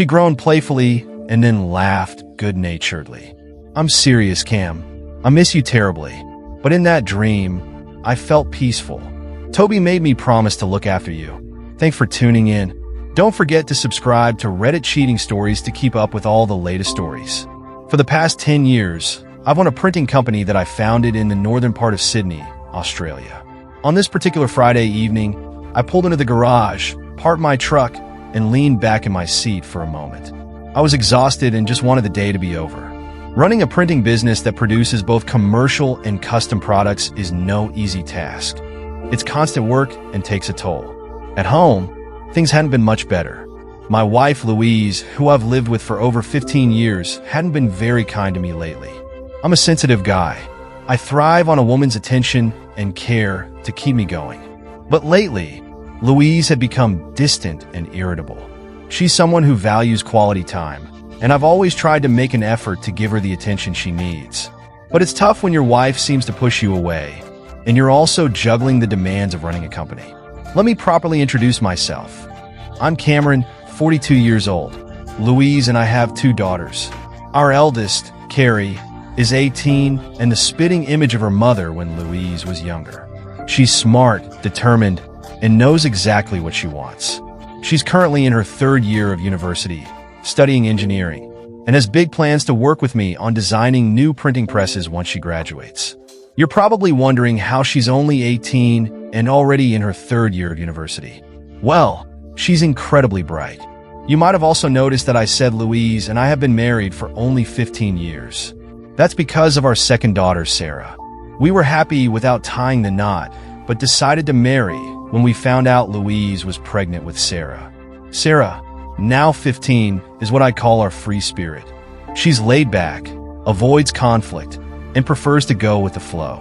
She groaned playfully and then laughed good-naturedly. "I'm serious, Cam. I miss you terribly. But in that dream, I felt peaceful. Toby made me promise to look after you. Thanks for tuning in. Don't forget to subscribe to Reddit Cheating Stories to keep up with all the latest stories. For the past 10 years, I've owned a printing company that I founded in the northern part of Sydney, Australia. On this particular Friday evening, I pulled into the garage, parked my truck, and leaned back in my seat for a moment. I was exhausted and just wanted the day to be over. Running a printing business that produces both commercial and custom products is no easy task. It's constant work and takes a toll. At home, things hadn't been much better. My wife, Louise, who I've lived with for over 15 years, hadn't been very kind to me lately. I'm a sensitive guy. I thrive on a woman's attention and care to keep me going. But lately, Louise had become distant and irritable. She's someone who values quality time, and I've always tried to make an effort to give her the attention she needs. But it's tough when your wife seems to push you away, and you're also juggling the demands of running a company. Let me properly introduce myself. I'm Cameron, 42 years old. Louise and I have 2 daughters. Our eldest, Carrie, is 18 and the spitting image of her mother when Louise was younger. She's smart, determined, and knows exactly what she wants. She's currently in her 3rd year of university, studying engineering, and has big plans to work with me on designing new printing presses once she graduates. You're probably wondering how she's only 18 and already in her 3rd year of university. Well, she's incredibly bright. You might have also noticed that I said Louise and I have been married for only 15 years. That's because of our 2nd daughter, Sarah. We were happy without tying the knot, but decided to marry when we found out Louise was pregnant with Sarah. Sarah, now 15, is what I call our free spirit. She's laid back, avoids conflict, and prefers to go with the flow.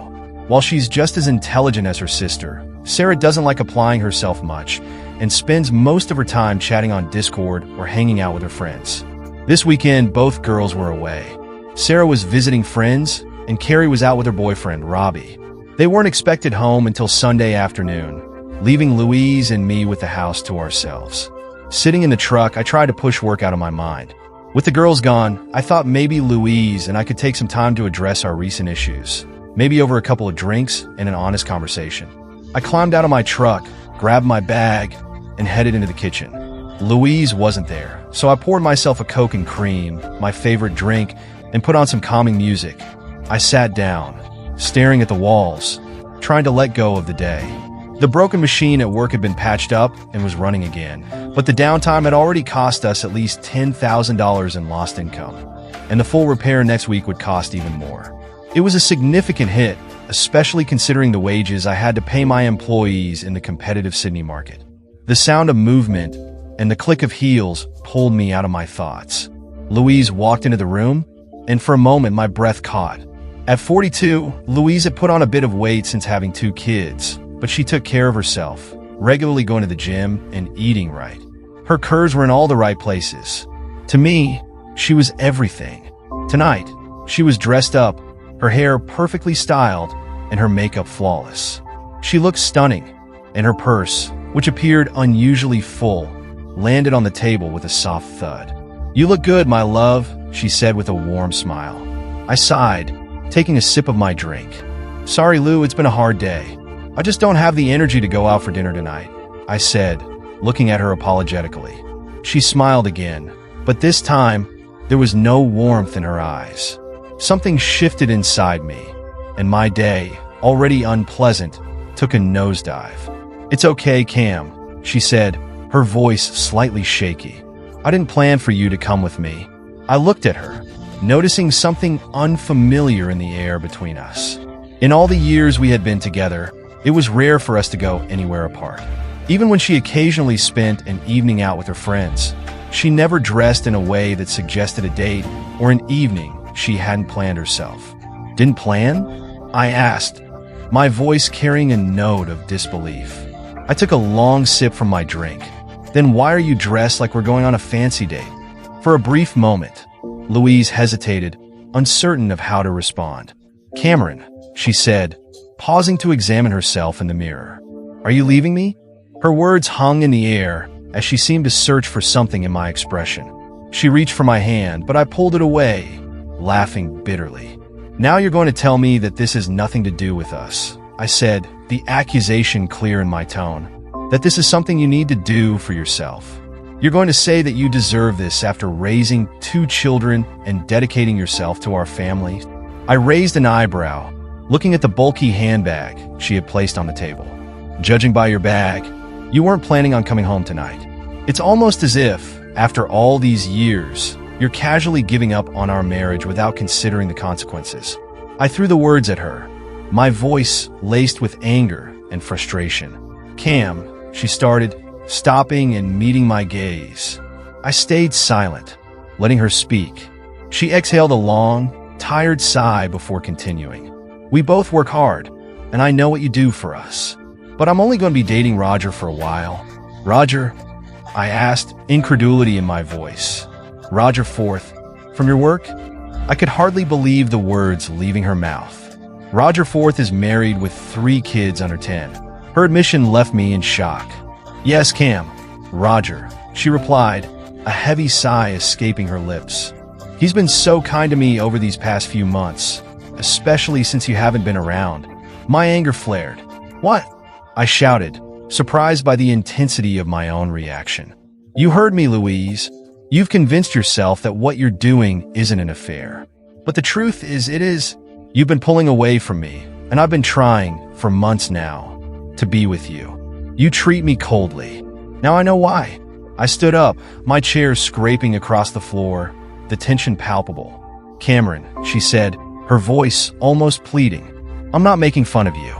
While she's just as intelligent as her sister, Sarah doesn't like applying herself much and spends most of her time chatting on Discord or hanging out with her friends. This weekend, both girls were away. Sarah was visiting friends, and Carrie was out with her boyfriend, Robbie. They weren't expected home until Sunday afternoon, leaving Louise and me with the house to ourselves. Sitting in the truck, I tried to push work out of my mind. With the girls gone, I thought maybe Louise and I could take some time to address our recent issues, maybe over a couple of drinks and an honest conversation. I climbed out of my truck, grabbed my bag, and headed into the kitchen. Louise wasn't there, so I poured myself a Coke and cream, my favorite drink, and put on some calming music. I sat down, staring at the walls, trying to let go of the day. The broken machine at work had been patched up and was running again, but the downtime had already cost us at least $10,000 in lost income, and the full repair next week would cost even more. It was a significant hit, especially considering the wages I had to pay my employees in the competitive Sydney market. The sound of movement and the click of heels pulled me out of my thoughts. Louise walked into the room, and for a moment my breath caught. At 42, Louise had put on a bit of weight since having 2 kids, but she took care of herself, regularly going to the gym and eating right. Her curves were in all the right places. To me, she was everything. Tonight, she was dressed up, her hair perfectly styled, and her makeup flawless. She looked stunning, and her purse, which appeared unusually full, landed on the table with a soft thud. "You look good, my love," she said with a warm smile. I sighed, taking a sip of my drink. "Sorry, Lou, it's been a hard day. I just don't have the energy to go out for dinner tonight," I said, looking at her apologetically. She smiled again, but this time, there was no warmth in her eyes. Something shifted inside me, and my day, already unpleasant, took a nosedive. "It's okay, Cam," she said, her voice slightly shaky. "I didn't plan for you to come with me." I looked at her, noticing something unfamiliar in the air between us. In all the years we had been together, it was rare for us to go anywhere apart. Even when she occasionally spent an evening out with her friends, she never dressed in a way that suggested a date or an evening she hadn't planned herself. "Didn't plan?" I asked, my voice carrying a note of disbelief. I took a long sip from my drink. "Then why are you dressed like we're going on a fancy date?" For a brief moment, Louise hesitated, uncertain of how to respond. "Cameron," she said, pausing to examine herself in the mirror. "Are you leaving me?" Her words hung in the air as she seemed to search for something in my expression. She reached for my hand, but I pulled it away, laughing bitterly. Now you're going to tell me that this has nothing to do with us, I said, the accusation clear in my tone, that this is something you need to do for yourself. You're going to say that you deserve this after raising 2 children and dedicating yourself to our family? I raised an eyebrow, looking at the bulky handbag she had placed on the table. Judging by your bag, you weren't planning on coming home tonight. It's almost as if, after all these years, you're casually giving up on our marriage without considering the consequences. I threw the words at her, my voice laced with anger and frustration. Cam, she started, stopping and meeting my gaze. I stayed silent, letting her speak. She exhaled a long, tired sigh before continuing. We both work hard, and I know what you do for us. But I'm only going to be dating Roger for a while. Roger? I asked, incredulity in my voice. Roger Forth, from your work? I could hardly believe the words leaving her mouth. Roger Forth is married with 3 kids under 10. Her admission left me in shock. Yes, Cam. Roger, she replied, a heavy sigh escaping her lips. He's been so kind to me over these past few months, especially since you haven't been around. My anger flared. What? I shouted, surprised by the intensity of my own reaction. You heard me, Louise. You've convinced yourself that what you're doing isn't an affair. But the truth is, it is. You've been pulling away from me, and I've been trying, for months now, to be with you. You treat me coldly. Now I know why. I stood up, my chair scraping across the floor, the tension palpable. Cameron, she said, her voice almost pleading. I'm not making fun of you.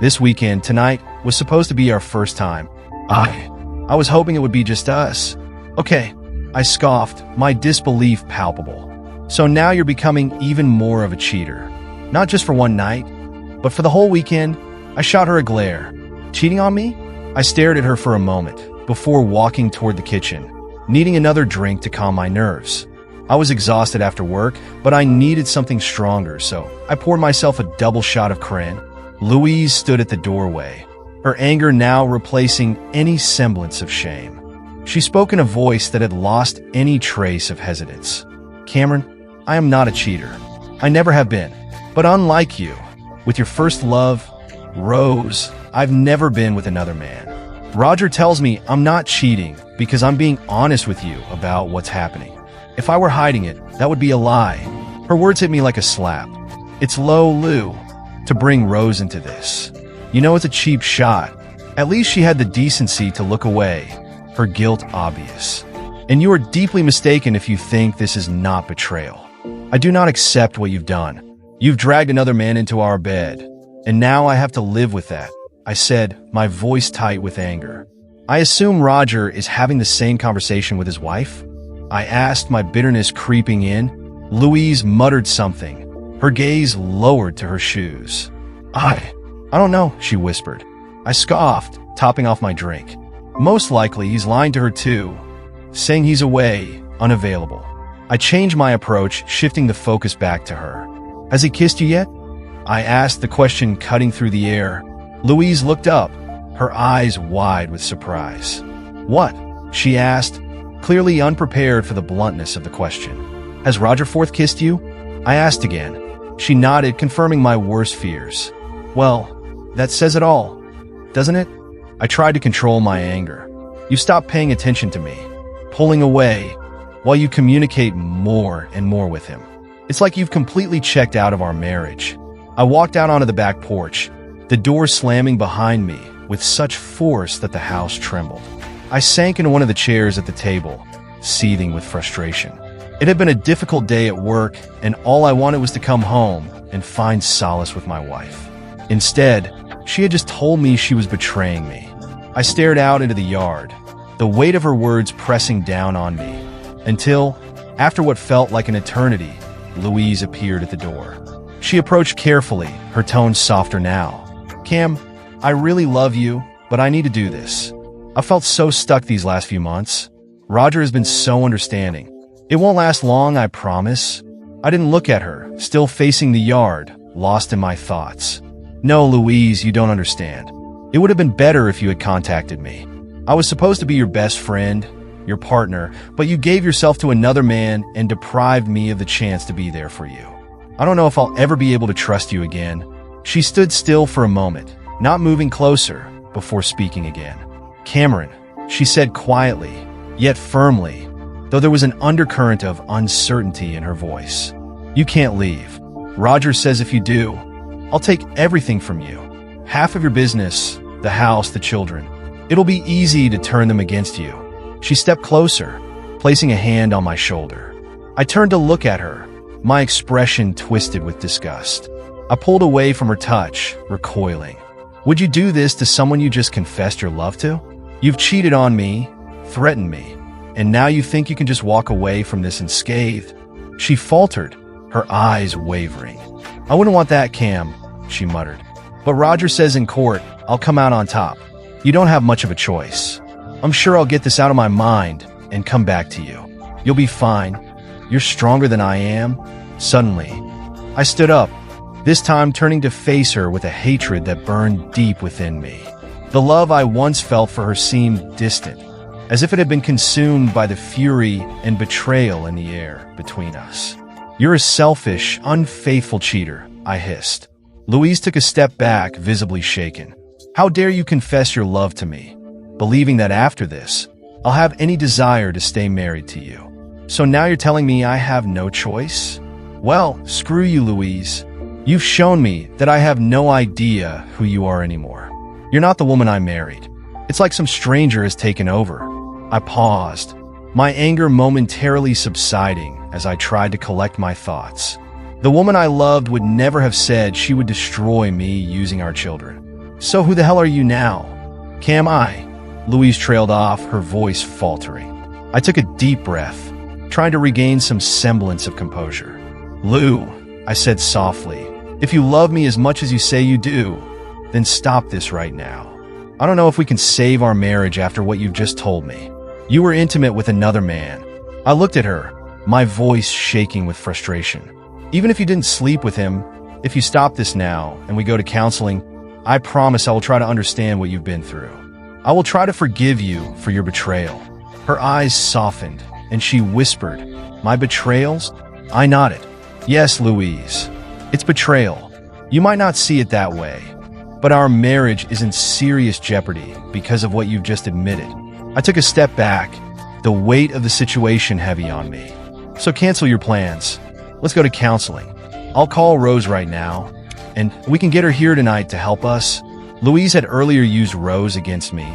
This weekend, tonight, was supposed to be our first time. I was hoping it would be just us. Okay, I scoffed, my disbelief palpable. So now you're becoming even more of a cheater. Not just for one night, but for the whole weekend. I shot her a glare. Cheating on me? I stared at her for a moment, before walking toward the kitchen, needing another drink to calm my nerves. I was exhausted after work, but I needed something stronger, so I poured myself a double shot of Cran. Louise stood at the doorway, her anger now replacing any semblance of shame. She spoke in a voice that had lost any trace of hesitance. Cameron, I am not a cheater. I never have been. But unlike you, with your first love, Rose, I've never been with another man. Roger tells me I'm not cheating because I'm being honest with you about what's happening. If I were hiding it, that would be a lie. Her words hit me like a slap. It's low, Lou, to bring Rose into this. You know it's a cheap shot. At least she had the decency to look away, her guilt obvious. And you are deeply mistaken if you think this is not betrayal. I do not accept what you've done. You've dragged another man into our bed, and now I have to live with that, I said, my voice tight with anger. I assume Roger is having the same conversation with his wife? I asked, my bitterness creeping in. Louise muttered something, her gaze lowered to her shoes. I don't know, she whispered. I scoffed, topping off my drink. Most likely he's lying to her too, saying he's away, unavailable. I changed my approach, shifting the focus back to her. Has he kissed you yet? I asked, the question cutting through the air. Louise looked up, her eyes wide with surprise. What? She asked, clearly unprepared for the bluntness of the question. Has Roger Forth kissed you? I asked again. She nodded, confirming my worst fears. Well, that says it all, doesn't it? I tried to control my anger. You stopped paying attention to me, pulling away, while you communicate more and more with him. It's like you've completely checked out of our marriage. I walked out onto the back porch, the door slamming behind me with such force that the house trembled. I sank into one of the chairs at the table, seething with frustration. It had been a difficult day at work, and all I wanted was to come home and find solace with my wife. Instead, she had just told me she was betraying me. I stared out into the yard, the weight of her words pressing down on me, until, after what felt like an eternity, Louise appeared at the door. She approached carefully, her tone softer now. Cam, I really love you, but I need to do this. I felt so stuck these last few months. Roger has been so understanding. It won't last long, I promise. I didn't look at her, still facing the yard, lost in my thoughts. No, Louise, you don't understand. It would have been better if you had contacted me. I was supposed to be your best friend, your partner, but you gave yourself to another man and deprived me of the chance to be there for you. I don't know if I'll ever be able to trust you again." She stood still for a moment, not moving closer, before speaking again. "Cameron," she said quietly, yet firmly, though there was an undercurrent of uncertainty in her voice. "You can't leave. Roger says if you do, I'll take everything from you. Half of your business, the house, the children. It'll be easy to turn them against you." She stepped closer, placing a hand on my shoulder. I turned to look at her, my expression twisted with disgust. I pulled away from her touch, recoiling. "Would you do this to someone you just confessed your love to? You've cheated on me, threatened me, and now you think you can just walk away from this unscathed?" She faltered, her eyes wavering. "I wouldn't want that, Cam," she muttered. "But Roger says in court, I'll come out on top. You don't have much of a choice. I'm sure I'll get this out of my mind and come back to you. You'll be fine. You're stronger than I am." Suddenly, I stood up, this time turning to face her with a hatred that burned deep within me. The love I once felt for her seemed distant, as if it had been consumed by the fury and betrayal in the air between us. "You're a selfish, unfaithful cheater," I hissed. Louise took a step back, visibly shaken. "How dare you confess your love to me, believing that after this, I'll have any desire to stay married to you? So now you're telling me I have no choice? Well, screw you, Louise. You've shown me that I have no idea who you are anymore. You're not the woman I married. It's like some stranger has taken over." I paused, my anger momentarily subsiding as I tried to collect my thoughts. The woman I loved would never have said she would destroy me using our children. "So who the hell are you now?" "Cam, Louise trailed off, her voice faltering. I took a deep breath, trying to regain some semblance of composure. "Lou," I said softly, "if you love me as much as you say you do, then stop this right now. I don't know if we can save our marriage after what you've just told me. You were intimate with another man." I looked at her, my voice shaking with frustration. "Even if you didn't sleep with him, if you stop this now and we go to counseling, I promise I will try to understand what you've been through. I will try to forgive you for your betrayal." Her eyes softened, and she whispered, "My betrayals?" I nodded. "Yes, Louise. It's betrayal. You might not see it that way, but our marriage is in serious jeopardy because of what you've just admitted." I took a step back, the weight of the situation heavy on me. "So cancel your plans. Let's go to counseling. I'll call Rose right now, and we can get her here tonight to help us." Louise had earlier used Rose against me,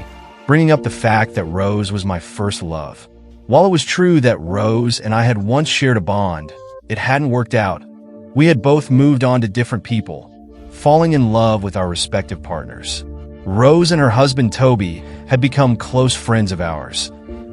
bringing up the fact that Rose was my first love. While it was true that Rose and I had once shared a bond, it hadn't worked out. We had both moved on to different people, falling in love with our respective partners. Rose and her husband Toby had become close friends of ours,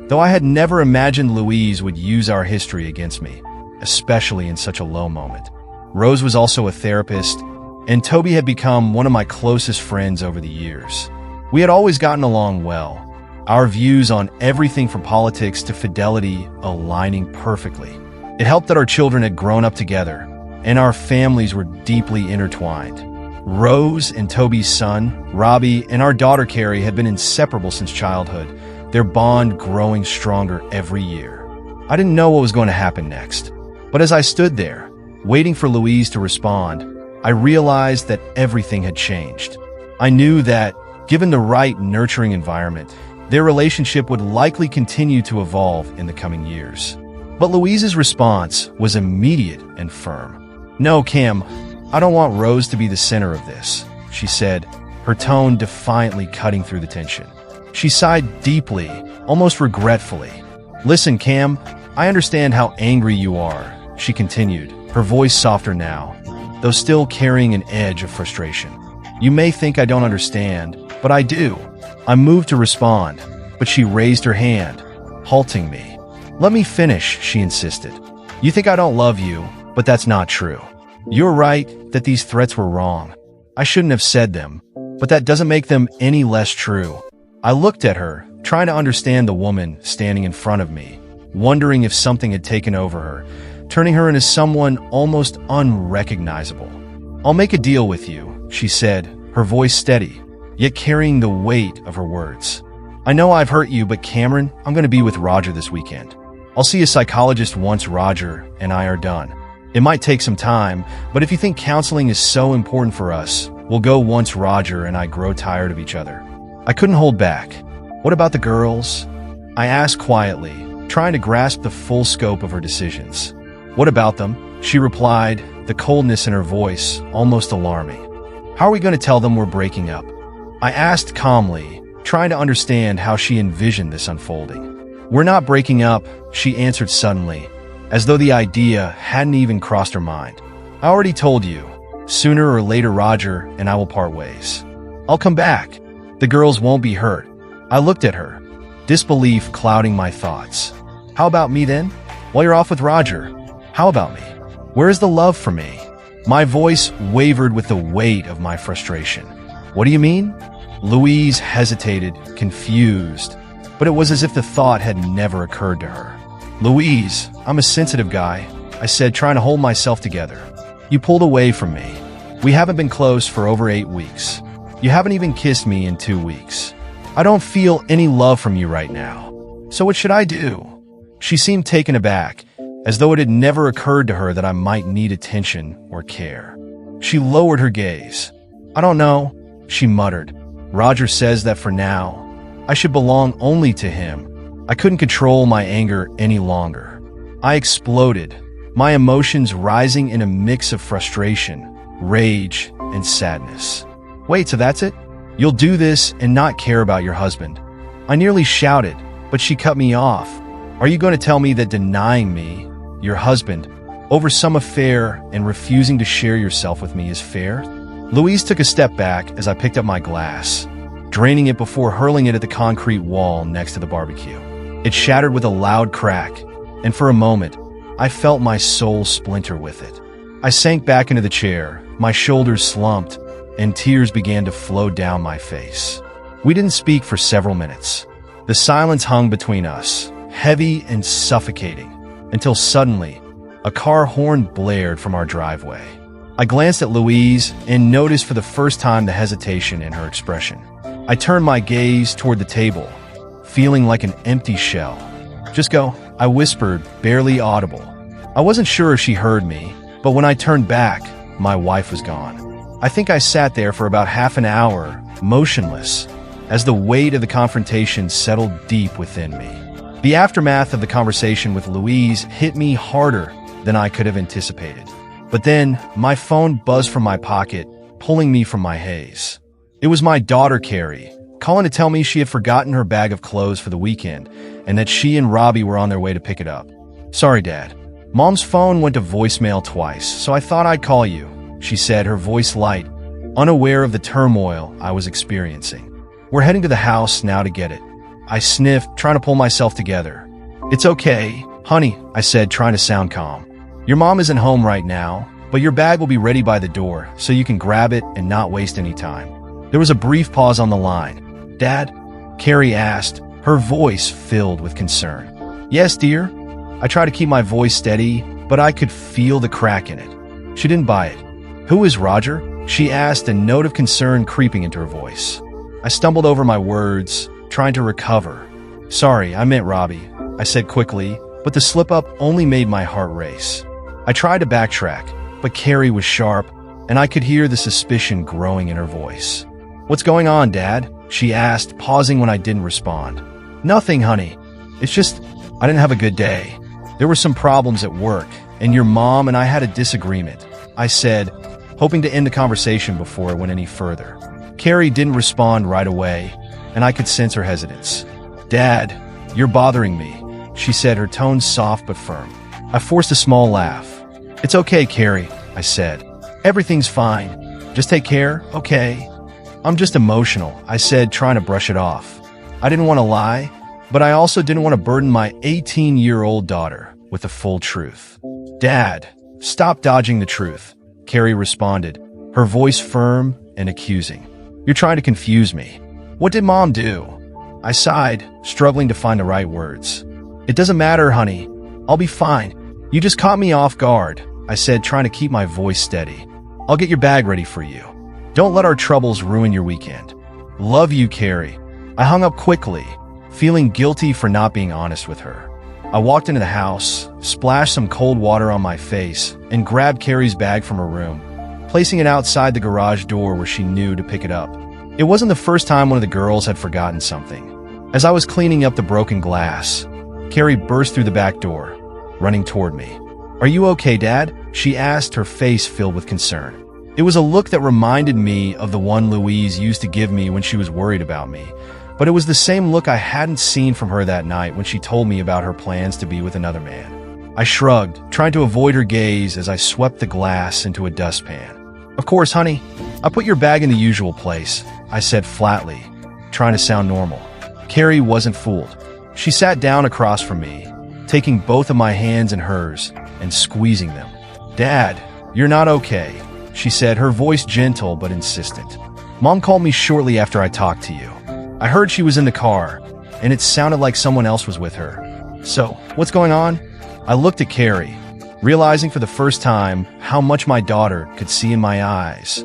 though I had never imagined Louise would use our history against me, especially in such a low moment. Rose was also a therapist, and Toby had become one of my closest friends over the years. We had always gotten along well, our views on everything from politics to fidelity aligning perfectly. It helped that our children had grown up together, and our families were deeply intertwined. Rose and Toby's son, Robbie, and our daughter Carrie had been inseparable since childhood, their bond growing stronger every year. I didn't know what was going to happen next, but as I stood there, waiting for Louise to respond, I realized that everything had changed. I knew that, given the right nurturing environment, their relationship would likely continue to evolve in the coming years. But Louise's response was immediate and firm. "No, Cam, I don't want Rose to be the center of this," she said, her tone defiantly cutting through the tension. She sighed deeply, almost regretfully. "Listen, Cam, I understand how angry you are," she continued, her voice softer now, though still carrying an edge of frustration. "You may think I don't understand, but I do." I moved to respond, but she raised her hand, halting me. "Let me finish," she insisted. "You think I don't love you, but that's not true. You're right that these threats were wrong. I shouldn't have said them, but that doesn't make them any less true." I looked at her, trying to understand the woman standing in front of me, wondering if something had taken over her, turning her into someone almost unrecognizable. "I'll make a deal with you," she said, her voice steady, yet carrying the weight of her words. I know I've hurt you, but Cameron, I'm going to be with Roger this weekend. I'll see a psychologist once Roger and I are done. It might take some time, but if you think counseling is so important for us, we'll go once Roger and I grow tired of each other. I couldn't hold back. What about the girls? I asked quietly, trying to grasp the full scope of her decisions. What about them? She replied, the coldness in her voice almost alarming. How are we going to tell them we're breaking up? I asked calmly, trying to understand how she envisioned this unfolding. We're not breaking up, she answered suddenly, as though the idea hadn't even crossed her mind. I already told you, sooner or later Roger and I will part ways. I'll come back. The girls won't be hurt. I looked at her, disbelief clouding my thoughts. How about me then? While you're off with Roger, how about me? Where is the love for me? My voice wavered with the weight of my frustration. What do you mean? Louise hesitated, confused, but it was as if the thought had never occurred to her. Louise, I'm a sensitive guy, I said, trying to hold myself together. You pulled away from me. We haven't been close for over 8 weeks. You haven't even kissed me in 2 weeks. I don't feel any love from you right now. So what should I do? She seemed taken aback, as though it had never occurred to her that I might need attention or care. She lowered her gaze. I don't know, she muttered. Roger says that for now, I should belong only to him. I couldn't control my anger any longer. I exploded, my emotions rising in a mix of frustration, rage, and sadness. Wait, so that's it? You'll do this and not care about your husband? I nearly shouted, but she cut me off. Are you going to tell me that denying me, your husband, over some affair and refusing to share yourself with me is fair? Louise took a step back as I picked up my glass, draining it before hurling it at the concrete wall next to the barbecue. It shattered with a loud crack, and for a moment, I felt my soul splinter with it. I sank back into the chair, my shoulders slumped, and tears began to flow down my face. We didn't speak for several minutes. The silence hung between us, heavy and suffocating, until suddenly, a car horn blared from our driveway. I glanced at Louise and noticed for the first time the hesitation in her expression. I turned my gaze toward the table, feeling like an empty shell. Just go, I whispered, barely audible. I wasn't sure if she heard me, but when I turned back, my wife was gone. I think I sat there for about half an hour, motionless, as the weight of the confrontation settled deep within me. The aftermath of the conversation with Louise hit me harder than I could have anticipated. But then, my phone buzzed from my pocket, pulling me from my haze. It was my daughter, Carrie, calling to tell me she had forgotten her bag of clothes for the weekend and that she and Robbie were on their way to pick it up. Sorry, Dad. Mom's phone went to voicemail twice, so I thought I'd call you, she said, her voice light, unaware of the turmoil I was experiencing. We're heading to the house now to get it. I sniffed, trying to pull myself together. It's okay, honey, I said, trying to sound calm. Your mom isn't home right now, but your bag will be ready by the door, so you can grab it and not waste any time. There was a brief pause on the line. Dad? Carrie asked, her voice filled with concern. Yes, dear? I tried to keep my voice steady, but I could feel the crack in it. She didn't buy it. Who is Roger? She asked, a note of concern creeping into her voice. I stumbled over my words, trying to recover. Sorry, I meant Robbie, I said quickly, but the slip-up only made my heart race. I tried to backtrack, but Carrie was sharp, and I could hear the suspicion growing in her voice. What's going on, Dad? She asked, pausing when I didn't respond. Nothing, honey. It's just, I didn't have a good day. There were some problems at work, and your mom and I had a disagreement, I said, hoping to end the conversation before it went any further. Carrie didn't respond right away, and I could sense her hesitance. Dad, you're bothering me, she said, her tone soft but firm. I forced a small laugh. It's okay, Carrie, I said. Everything's fine. Just take care, okay? I'm just emotional, I said, trying to brush it off. I didn't want to lie, but I also didn't want to burden my 18-year-old daughter with the full truth. Dad, stop dodging the truth, Carrie responded, her voice firm and accusing. You're trying to confuse me. What did Mom do? I sighed, struggling to find the right words. It doesn't matter, honey. I'll be fine. You just caught me off guard, I said, trying to keep my voice steady. I'll get your bag ready for you. Don't let our troubles ruin your weekend. Love you, Carrie. I hung up quickly, feeling guilty for not being honest with her. I walked into the house, splashed some cold water on my face, and grabbed Carrie's bag from her room, placing it outside the garage door where she knew to pick it up. It wasn't the first time one of the girls had forgotten something. As I was cleaning up the broken glass, Carrie burst through the back door, running toward me. "Are you okay, Dad?" she asked, her face filled with concern. It was a look that reminded me of the one Louise used to give me when she was worried about me, but it was the same look I hadn't seen from her that night when she told me about her plans to be with another man. I shrugged, trying to avoid her gaze as I swept the glass into a dustpan. "Of course, honey. I put your bag in the usual place," I said flatly, trying to sound normal. Carrie wasn't fooled. She sat down across from me, taking both of my hands in hers and squeezing them. "Dad, you're not okay," she said, her voice gentle but insistent. "Mom called me shortly after I talked to you. I heard she was in the car, and it sounded like someone else was with her. So, what's going on?" I looked at Carrie, realizing for the first time how much my daughter could see in my eyes.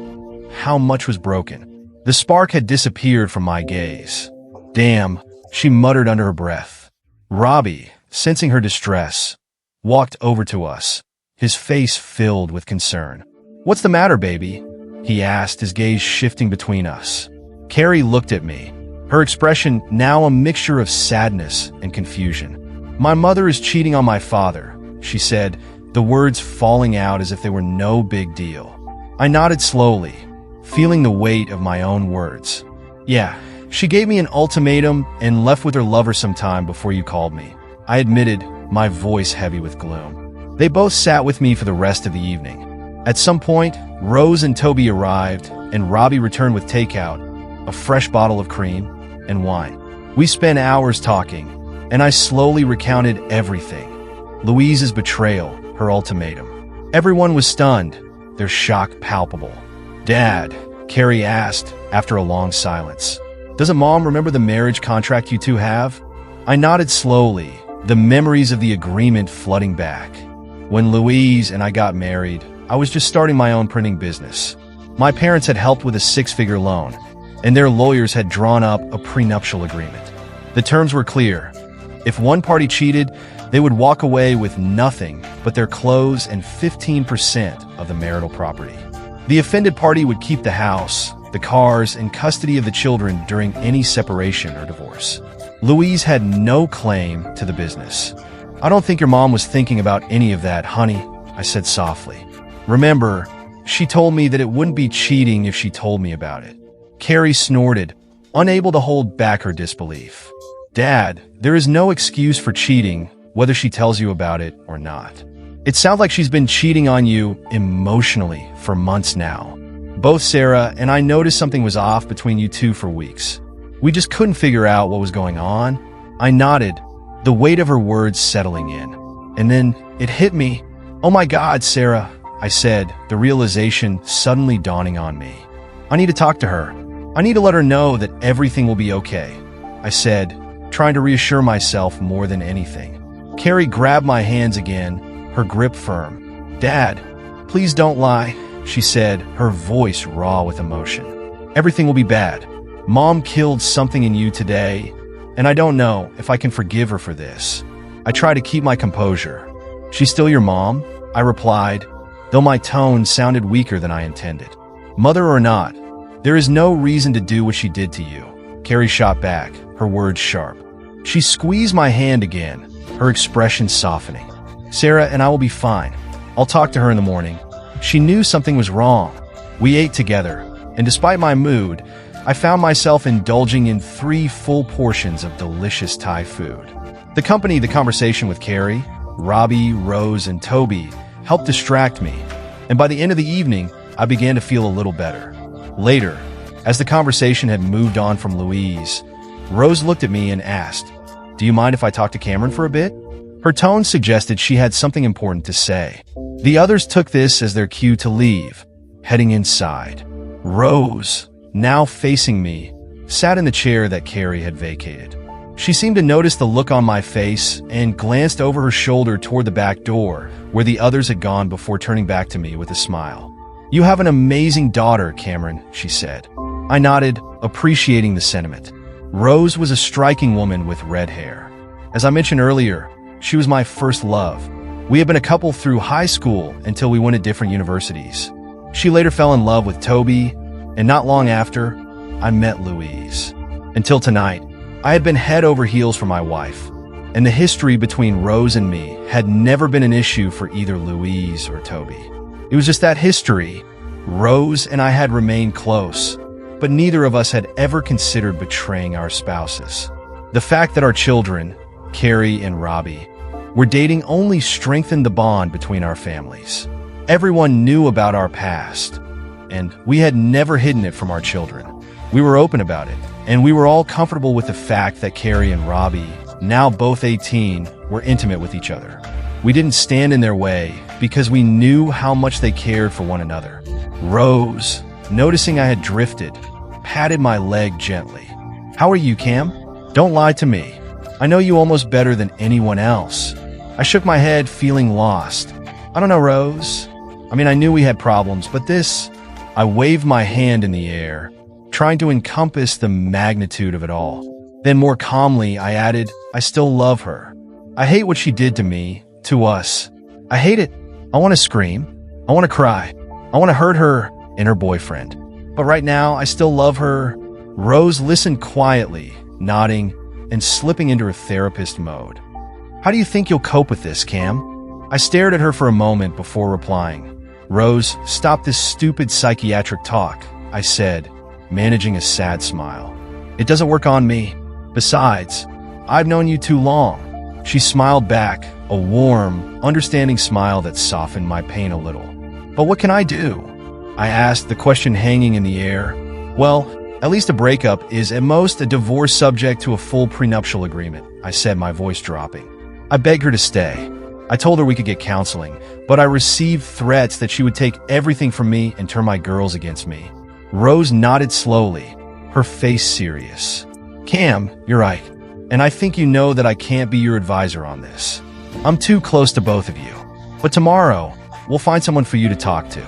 How much was broken. The spark had disappeared from my gaze. "Damn," she muttered under her breath. Robbie, sensing her distress, walked over to us, his face filled with concern. "What's the matter, baby?" he asked, his gaze shifting between us. Carrie looked at me, her expression now a mixture of sadness and confusion. "My mother is cheating on my father," she said, the words falling out as if they were no big deal. I nodded slowly, feeling the weight of my own words. "Yeah, she gave me an ultimatum and left with her lover some time before you called me," I admitted, my voice heavy with gloom. They both sat with me for the rest of the evening. At some point, Rose and Toby arrived, and Robbie returned with takeout, a fresh bottle of cream, and wine. We spent hours talking, and I slowly recounted everything. Louise's betrayal, her ultimatum. Everyone was stunned, their shock palpable. "Dad," Carrie asked after a long silence, "doesn't Mom remember the marriage contract you two have?" I nodded slowly, the memories of the agreement flooding back. When Louise and I got married, I was just starting my own printing business. My parents had helped with a 6-figure loan, and their lawyers had drawn up a prenuptial agreement. The terms were clear. If one party cheated, they would walk away with nothing but their clothes and 15% of the marital property. The offended party would keep the house, the cars, and custody of the children during any separation or divorce. Louise had no claim to the business. "I don't think your mom was thinking about any of that, honey," I said softly. "Remember, she told me that it wouldn't be cheating if she told me about it." Carrie snorted, unable to hold back her disbelief. "Dad, there is no excuse for cheating, whether she tells you about it or not. It sounds like she's been cheating on you emotionally for months now. Both Sarah and I noticed something was off between you two for weeks. We just couldn't figure out what was going on." I nodded, the weight of her words settling in. And then it hit me. "Oh my God, Sarah," I said, the realization suddenly dawning on me. "I need to talk to her. I need to let her know that everything will be okay," I said, trying to reassure myself more than anything. Carrie grabbed my hands again, her grip firm. "Dad, please don't lie," she said, her voice raw with emotion. "Everything will be bad. Mom killed something in you today, and I don't know if I can forgive her for this." I tried to keep my composure. "She's still your mom?" I replied, though my tone sounded weaker than I intended. "Mother or not, there is no reason to do what she did to you," Carrie shot back, her words sharp. She squeezed my hand again, her expression softening. "Sarah and I will be fine. I'll talk to her in the morning." She knew something was wrong. We ate together, and despite my mood, I found myself indulging in 3 full portions of delicious Thai food. The company, the conversation with Carrie, Robbie, Rose, and Toby helped distract me, and by the end of the evening, I began to feel a little better. Later, as the conversation had moved on from Louise, Rose looked at me and asked, "Do you mind if I talk to Cameron for a bit?" Her tone suggested she had something important to say. The others took this as their cue to leave, heading inside. Rose, now facing me, sat in the chair that Carrie had vacated. She seemed to notice the look on my face and glanced over her shoulder toward the back door, where the others had gone before turning back to me with a smile. "You have an amazing daughter, Cameron," she said. I nodded, appreciating the sentiment. Rose was a striking woman with red hair. As I mentioned earlier, she was my first love. We had been a couple through high school until we went to different universities. She later fell in love with Toby, and not long after, I met Louise. Until tonight, I had been head over heels for my wife, and the history between Rose and me had never been an issue for either Louise or Toby. It was just that history. Rose and I had remained close, but neither of us had ever considered betraying our spouses. The fact that our children, Carrie and Robbie, were dating only strengthened the bond between our families. Everyone knew about our past, and we had never hidden it from our children. We were open about it, and we were all comfortable with the fact that Carrie and Robbie, now both 18, were intimate with each other. We didn't stand in their way because we knew how much they cared for one another. Rose, noticing I had drifted, patted my leg gently. "How are you, Cam? Don't lie to me. I know you almost better than anyone else." I shook my head, feeling lost. "I don't know, Rose. I knew we had problems, but this..." I waved my hand in the air, trying to encompass the magnitude of it all. Then more calmly, I added, "I still love her. I hate what she did to me, to us. I hate it. I want to scream. I want to cry. I want to hurt her and her boyfriend. But right now, I still love her." Rose listened quietly, nodding and slipping into her therapist mode. "How do you think you'll cope with this, Cam?" I stared at her for a moment before replying. "Rose, stop this stupid psychiatric talk," I said, managing a sad smile. "It doesn't work on me. Besides, I've known you too long." She smiled back, a warm, understanding smile that softened my pain a little. "But what can I do?" I asked, the question hanging in the air. "Well, at least a breakup is at most a divorce subject to a full prenuptial agreement," I said, my voice dropping. I begged her to stay. I told her we could get counseling, but I received threats that she would take everything from me and turn my girls against me. Rose nodded slowly, her face serious. "Cam, you're right, and I think you know that I can't be your advisor on this. I'm too close to both of you. But tomorrow, we'll find someone for you to talk to.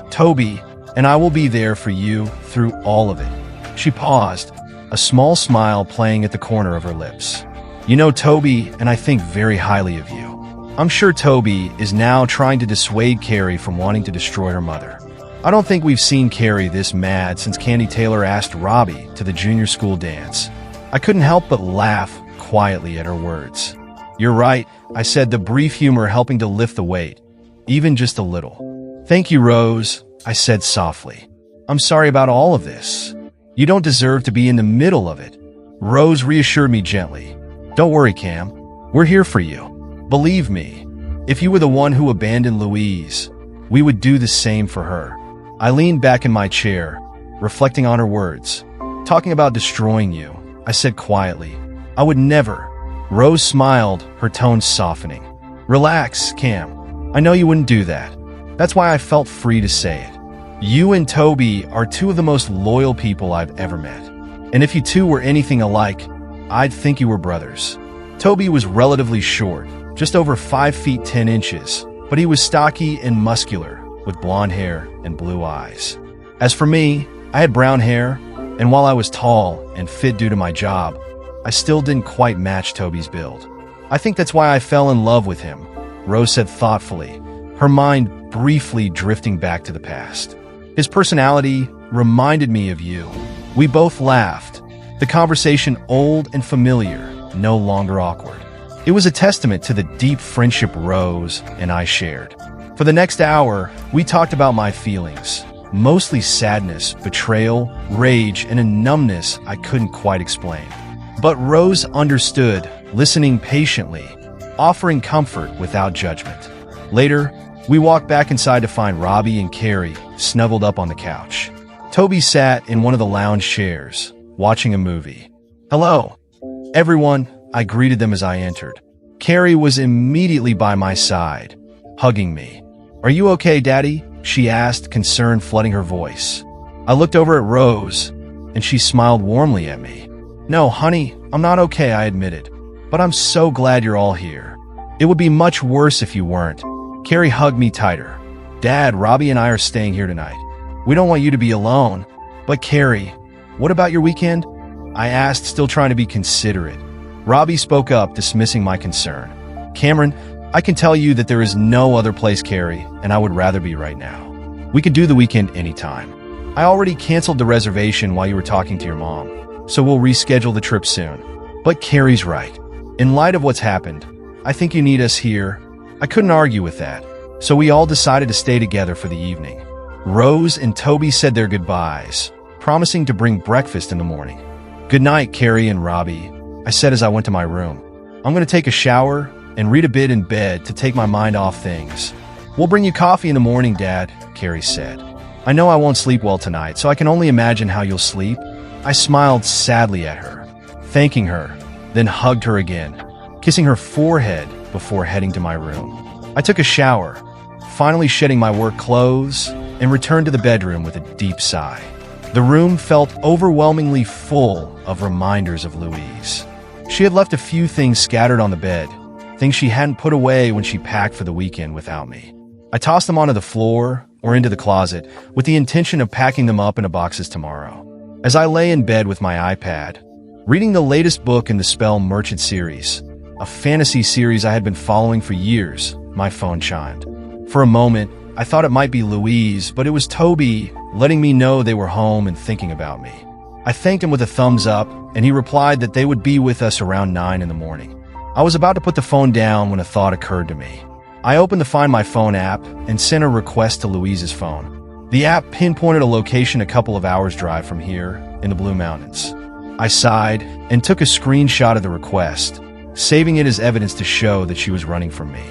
Toby and I will be there for you through all of it." She paused, a small smile playing at the corner of her lips. "You know Toby and I think very highly of you. I'm sure Toby is now trying to dissuade Carrie from wanting to destroy her mother. I don't think we've seen Carrie this mad since Candy Taylor asked Robbie to the junior school dance." I couldn't help but laugh quietly at her words. "You're right," I said, the brief humor helping to lift the weight, even just a little. "Thank you, Rose," I said softly. "I'm sorry about all of this. You don't deserve to be in the middle of it." Rose reassured me gently. "Don't worry, Cam. We're here for you. Believe me, if you were the one who abandoned Louise, we would do the same for her." I leaned back in my chair, reflecting on her words. "Talking about destroying you," I said quietly. "I would never." Rose smiled, her tone softening. "Relax, Cam. I know you wouldn't do that. That's why I felt free to say it. You and Toby are two of the most loyal people I've ever met. And if you two were anything alike, I'd think you were brothers." Toby was relatively short, just over 5 feet 10 inches, but he was stocky and muscular, with blonde hair and blue eyes. As for me, I had brown hair, and while I was tall and fit due to my job, I still didn't quite match Toby's build. "I think that's why I fell in love with him," Rose said thoughtfully, her mind briefly drifting back to the past. "His personality reminded me of you." We both laughed, the conversation old and familiar, no longer awkward. It was a testament to the deep friendship Rose and I shared. For the next hour, we talked about my feelings, mostly sadness, betrayal, rage, and a numbness I couldn't quite explain. But Rose understood, listening patiently, offering comfort without judgment. Later, we walked back inside to find Robbie and Carrie snuggled up on the couch. Toby sat in one of the lounge chairs, watching a movie. "Hello, everyone," I greeted them as I entered. Carrie was immediately by my side, hugging me. "Are you okay, Daddy?" she asked, concern flooding her voice. I looked over at Rose, and she smiled warmly at me. "No, honey, I'm not okay," I admitted. "But I'm so glad you're all here. It would be much worse if you weren't." Carrie hugged me tighter. "Dad, Robbie and I are staying here tonight. We don't want you to be alone." "But Carrie, what about your weekend?" I asked, still trying to be considerate. Robbie spoke up, dismissing my concern. Cameron, I can tell you that there is no other place, Carrie, and I would rather be right now. We could do the weekend anytime. I already canceled the reservation while you were talking to your mom, so we'll reschedule the trip soon. But Carrie's right. In light of what's happened, I think you need us here. I couldn't argue with that, so we all decided to stay together for the evening. Rose and Toby said their goodbyes, promising to bring breakfast in the morning. Good night, Carrie and Robbie, I said as I went to my room. I'm going to take a shower and read a bit in bed to take my mind off things. We'll bring you coffee in the morning, Dad, Carrie said. I know I won't sleep well tonight, so I can only imagine how you'll sleep. I smiled sadly at her, thanking her, then hugged her again, kissing her forehead before heading to my room. I took a shower, finally shedding my work clothes, and returned to the bedroom with a deep sigh. The room felt overwhelmingly full of reminders of Louise. She had left a few things scattered on the bed, things she hadn't put away when she packed for the weekend without me. I tossed them onto the floor or into the closet with the intention of packing them up into boxes tomorrow. As I lay in bed with my iPad, reading the latest book in the Spell Merchant series, a fantasy series I had been following for years, my phone chimed. For a moment, I thought it might be Louise, but it was Toby letting me know they were home and thinking about me. I thanked him with a thumbs up, and he replied that they would be with us around 9 in the morning. I was about to put the phone down when a thought occurred to me. I opened the Find My Phone app and sent a request to Louise's phone. The app pinpointed a location a couple of hours' drive from here in the Blue Mountains. I sighed and took a screenshot of the request, saving it as evidence to show that she was running from me.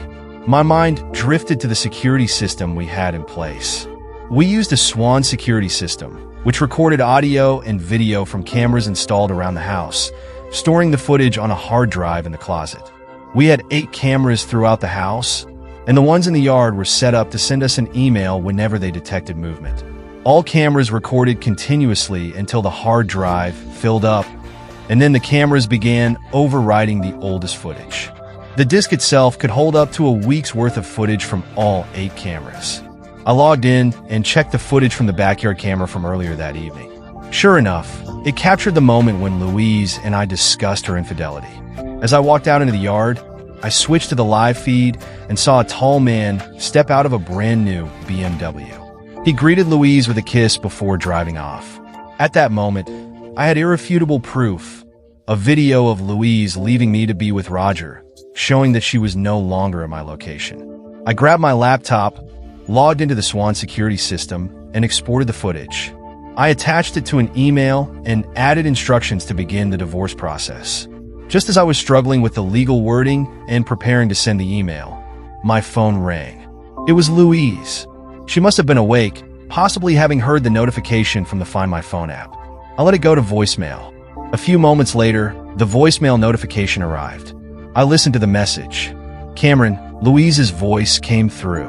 My mind drifted to the security system we had in place. We used a Swan security system, which recorded audio and video from cameras installed around the house, storing the footage on a hard drive in the closet. We had 8 cameras throughout the house, and the ones in the yard were set up to send us an email whenever they detected movement. All cameras recorded continuously until the hard drive filled up, and then the cameras began overwriting the oldest footage. The disk itself could hold up to a week's worth of footage from all 8 cameras. I logged in and checked the footage from the backyard camera from earlier that evening. Sure enough, it captured the moment when Louise and I discussed her infidelity. As I walked out into the yard, I switched to the live feed and saw a tall man step out of a brand new BMW. He greeted Louise with a kiss before driving off. At that moment, I had irrefutable proof, a video of Louise leaving me to be with Roger, showing that she was no longer at my location. I grabbed my laptop, logged into the Swan security system, and exported the footage. I attached it to an email and added instructions to begin the divorce process. Just as I was struggling with the legal wording and preparing to send the email, my phone rang. It was Louise. She must have been awake, possibly having heard the notification from the Find My Phone app. I let it go to voicemail. A few moments later, the voicemail notification arrived. I listened to the message. Cameron, Louise's voice came through.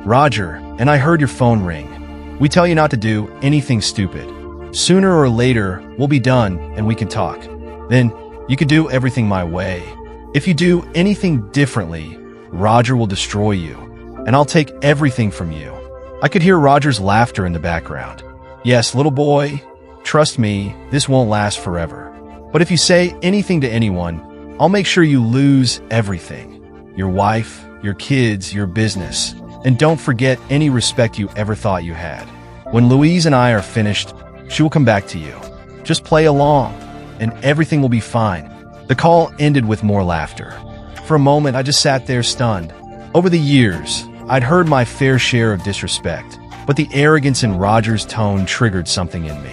Roger, and I heard your phone ring. We tell you not to do anything stupid. Sooner or later, we'll be done and we can talk. Then, you can do everything my way. If you do anything differently, Roger will destroy you, and I'll take everything from you. I could hear Roger's laughter in the background. Yes, little boy, trust me, this won't last forever. But if you say anything to anyone, I'll make sure you lose everything. Your wife, your kids, your business, and don't forget any respect you ever thought you had. When Louise and I are finished, she will come back to you. Just play along, and everything will be fine. The call ended with more laughter. For a moment, I just sat there stunned. Over the years, I'd heard my fair share of disrespect, but the arrogance in Roger's tone triggered something in me.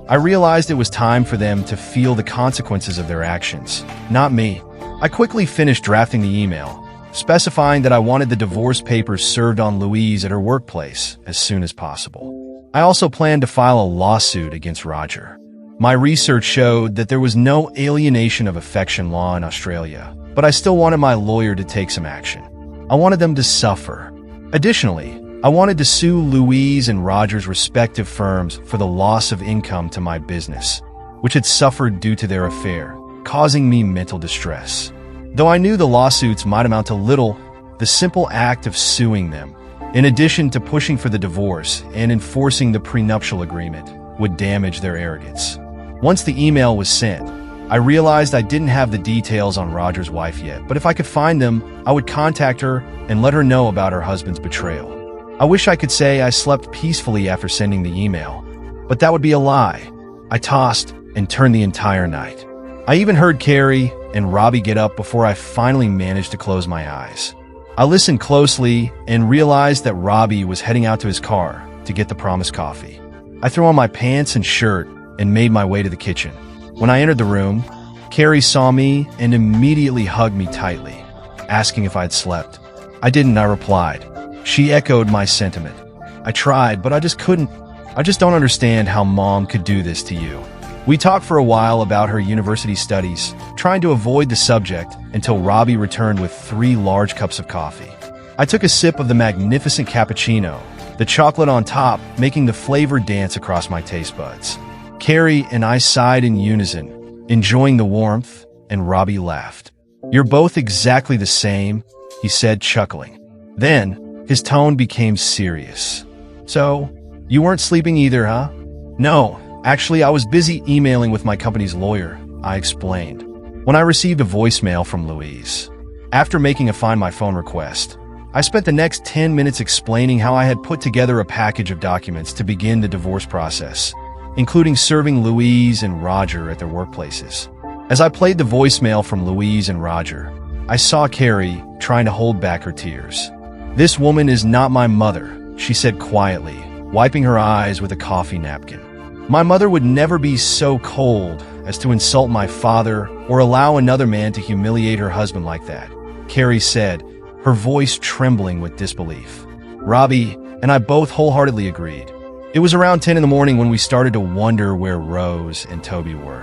I realized it was time for them to feel the consequences of their actions, not me. I quickly finished drafting the email, specifying that I wanted the divorce papers served on Louise at her workplace as soon as possible. I also planned to file a lawsuit against Roger. My research showed that there was no alienation of affection law in Australia, but I still wanted my lawyer to take some action. I wanted them to suffer. Additionally, I wanted to sue Louise and Roger's respective firms for the loss of income to my business, which had suffered due to their affair, causing me mental distress. Though I knew the lawsuits might amount to little, the simple act of suing them, in addition to pushing for the divorce and enforcing the prenuptial agreement, would damage their arrogance. Once the email was sent, I realized I didn't have the details on Roger's wife yet, but if I could find them, I would contact her and let her know about her husband's betrayal. I wish I could say I slept peacefully after sending the email, but that would be a lie. I tossed and turned the entire night. I even heard Carrie and Robbie get up before I finally managed to close my eyes. I listened closely and realized that Robbie was heading out to his car to get the promised coffee. I threw on my pants and shirt and made my way to the kitchen. When I entered the room, Carrie saw me and immediately hugged me tightly, asking if I'd slept. I didn't, I replied. She echoed my sentiment. I tried, but I just couldn't. I just don't understand how Mom could do this to you. We talked for a while about her university studies, trying to avoid the subject until Robbie returned with 3 large cups of coffee. I took a sip of the magnificent cappuccino, the chocolate on top making the flavor dance across my taste buds. Carrie and I sighed in unison, enjoying the warmth, and Robbie laughed. "You're both exactly the same," he said, chuckling. Then, his tone became serious. "So, you weren't sleeping either, huh?" "No, actually I was busy emailing with my company's lawyer," I explained, when I received a voicemail from Louise. After making a Find My Phone request, I spent the next 10 minutes explaining how I had put together a package of documents to begin the divorce process, including serving Louise and Roger at their workplaces. As I played the voicemail from Louise and Roger, I saw Carrie trying to hold back her tears. "This woman is not my mother," she said quietly, wiping her eyes with a coffee napkin. "My mother would never be so cold as to insult my father or allow another man to humiliate her husband like that," Carrie said, her voice trembling with disbelief. Robbie and I both wholeheartedly agreed. It was around 10 in the morning when we started to wonder where Rose and Toby were.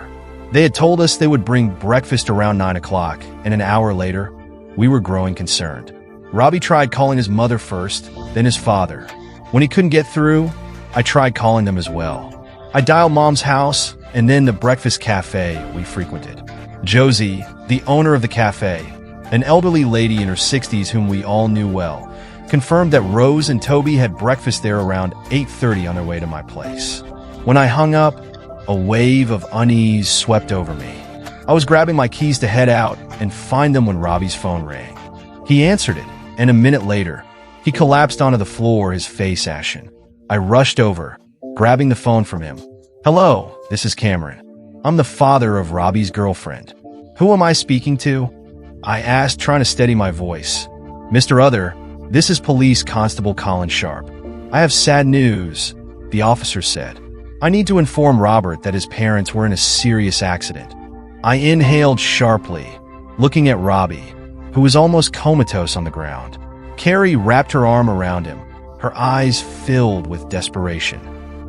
They had told us they would bring breakfast around 9 o'clock, and an hour later, we were growing concerned. Robbie tried calling his mother first, then his father. When he couldn't get through, I tried calling them as well. I dialed Mom's house, and then the breakfast cafe we frequented. Josie, the owner of the cafe, an elderly lady in her 60s whom we all knew well, confirmed that Rose and Toby had breakfast there around 8:30 on their way to my place. When I hung up, a wave of unease swept over me. I was grabbing my keys to head out and find them when Robbie's phone rang. He answered it, and a minute later, he collapsed onto the floor, his face ashen. I rushed over, grabbing the phone from him. "Hello, this is Cameron. I'm the father of Robbie's girlfriend. Who am I speaking to?" I asked, trying to steady my voice. "Mr. Other, this is Police Constable Colin Sharp. I have sad news," the officer said. "I need to inform Robert that his parents were in a serious accident." I inhaled sharply, looking at Robbie, who was almost comatose on the ground. Carrie wrapped her arm around him, her eyes filled with desperation.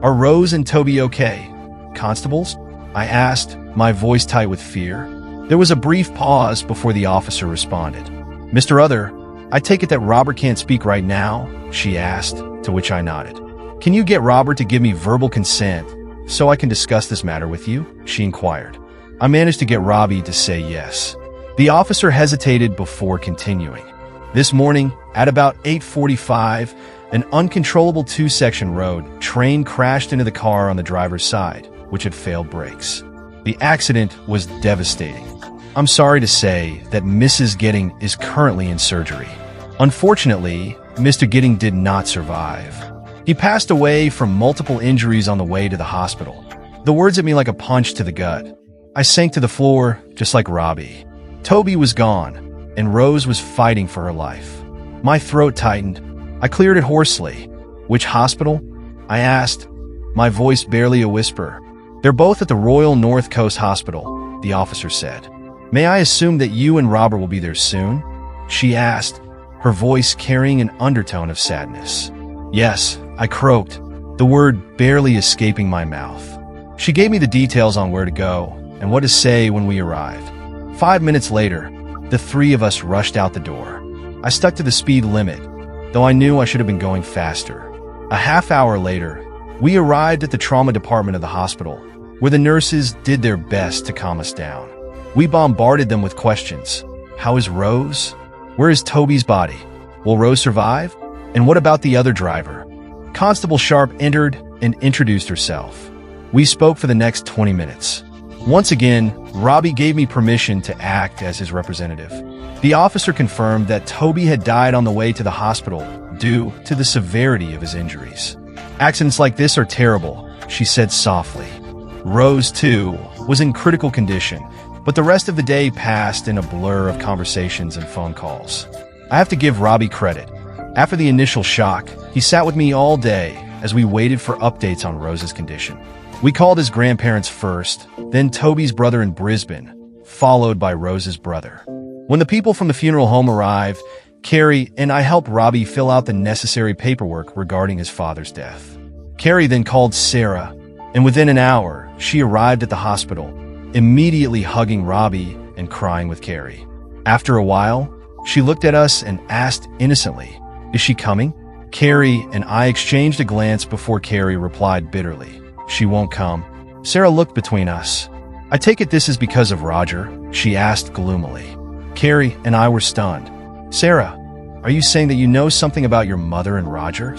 "Are Rose and Toby okay, constables?" I asked, my voice tight with fear. There was a brief pause before the officer responded. "Mr. Other, I take it that Robert can't speak right now?" she asked, to which I nodded. "Can you get Robert to give me verbal consent so I can discuss this matter with you?" she inquired. I managed to get Robbie to say yes. The officer hesitated before continuing. "This morning, at about 8:45, an uncontrollable 2-section road train crashed into the car on the driver's side, which had failed brakes. The accident was devastating. I'm sorry to say that Mrs. Gidding is currently in surgery. Unfortunately, Mr. Gidding did not survive. He passed away from multiple injuries on the way to the hospital." The words hit me like a punch to the gut. I sank to the floor, just like Robbie. Toby was gone, and Rose was fighting for her life. My throat tightened. I cleared it hoarsely. "Which hospital?" I asked, my voice barely a whisper. "They're both at the Royal North Coast Hospital," the officer said. "May I assume that you and Robert will be there soon?" she asked, her voice carrying an undertone of sadness. "Yes," I croaked, the word barely escaping my mouth. She gave me the details on where to go and what to say when we arrived. 5 minutes later, the 3 of us rushed out the door. I stuck to the speed limit, though I knew I should have been going faster. A half hour later, we arrived at the trauma department of the hospital, where the nurses did their best to calm us down. We bombarded them with questions. How is Rose? Where is Toby's body? Will Rose survive? And what about the other driver? Constable Sharp entered and introduced herself. We spoke for the next 20 minutes. Once again, Robbie gave me permission to act as his representative. The officer confirmed that Toby had died on the way to the hospital due to the severity of his injuries. "Accidents like this are terrible," she said softly. Rose, too, was in critical condition, but the rest of the day passed in a blur of conversations and phone calls. I have to give Robbie credit. After the initial shock, he sat with me all day as we waited for updates on Rose's condition. We called his grandparents first, then Toby's brother in Brisbane, followed by Rose's brother. When the people from the funeral home arrived, Carrie and I helped Robbie fill out the necessary paperwork regarding his father's death. Carrie then called Sarah, and within an hour, she arrived at the hospital, immediately hugging Robbie and crying with Carrie. After a while, she looked at us and asked innocently, "Is she coming?" Carrie and I exchanged a glance before Carrie replied bitterly, "She won't come." Sarah looked between us. "I take it this is because of Roger?" she asked gloomily. Carrie and I were stunned. "Sarah, are you saying that you know something about your mother and Roger?"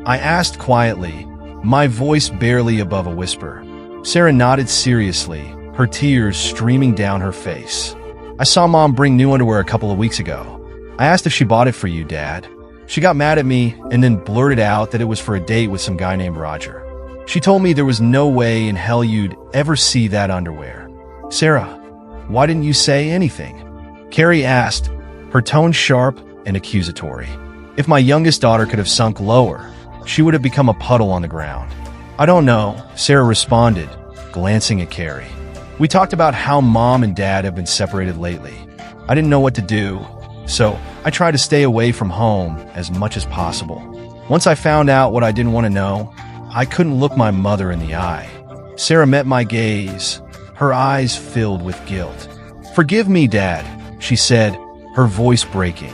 I asked quietly, my voice barely above a whisper. Sarah nodded seriously, her tears streaming down her face. "I saw Mom bring new underwear a couple of weeks ago. I asked if she bought it for you, Dad. She got mad at me and then blurted out that it was for a date with some guy named Roger. She told me there was no way in hell you'd ever see that underwear." "Sarah, why didn't you say anything?" Carrie asked, her tone sharp and accusatory. If my youngest daughter could have sunk lower, she would have become a puddle on the ground. "I don't know," Sarah responded, glancing at Carrie. "We talked about how Mom and Dad have been separated lately. I didn't know what to do, so I tried to stay away from home as much as possible. Once I found out what I didn't want to know, I couldn't look my mother in the eye." Sarah met my gaze, her eyes filled with guilt. "Forgive me, Dad," she said, her voice breaking.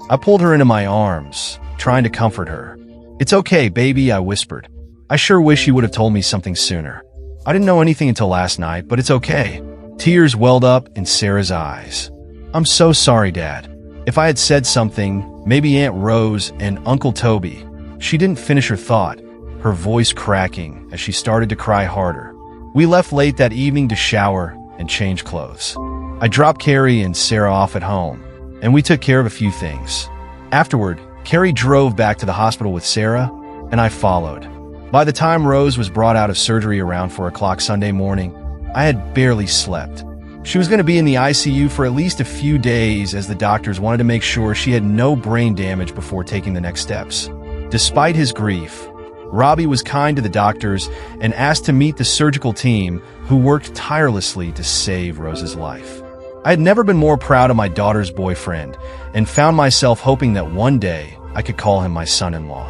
I pulled her into my arms, trying to comfort her. "It's okay, baby," I whispered. "I sure wish you would have told me something sooner. I didn't know anything until last night, but it's okay." Tears welled up in Sarah's eyes. "I'm so sorry, Dad. If I had said something, maybe Aunt Rose and Uncle Toby." She didn't finish her thought, her voice cracking as she started to cry harder. We left late that evening to shower and change clothes. I dropped Carrie and Sarah off at home, and we took care of a few things. Afterward, Carrie drove back to the hospital with Sarah, and I followed. By the time Rose was brought out of surgery around 4 o'clock Sunday morning, I had barely slept. She was going to be in the ICU for at least a few days as the doctors wanted to make sure she had no brain damage before taking the next steps. Despite his grief, Robbie was kind to the doctors and asked to meet the surgical team who worked tirelessly to save Rose's life. I had never been more proud of my daughter's boyfriend and found myself hoping that one day I could call him my son-in-law.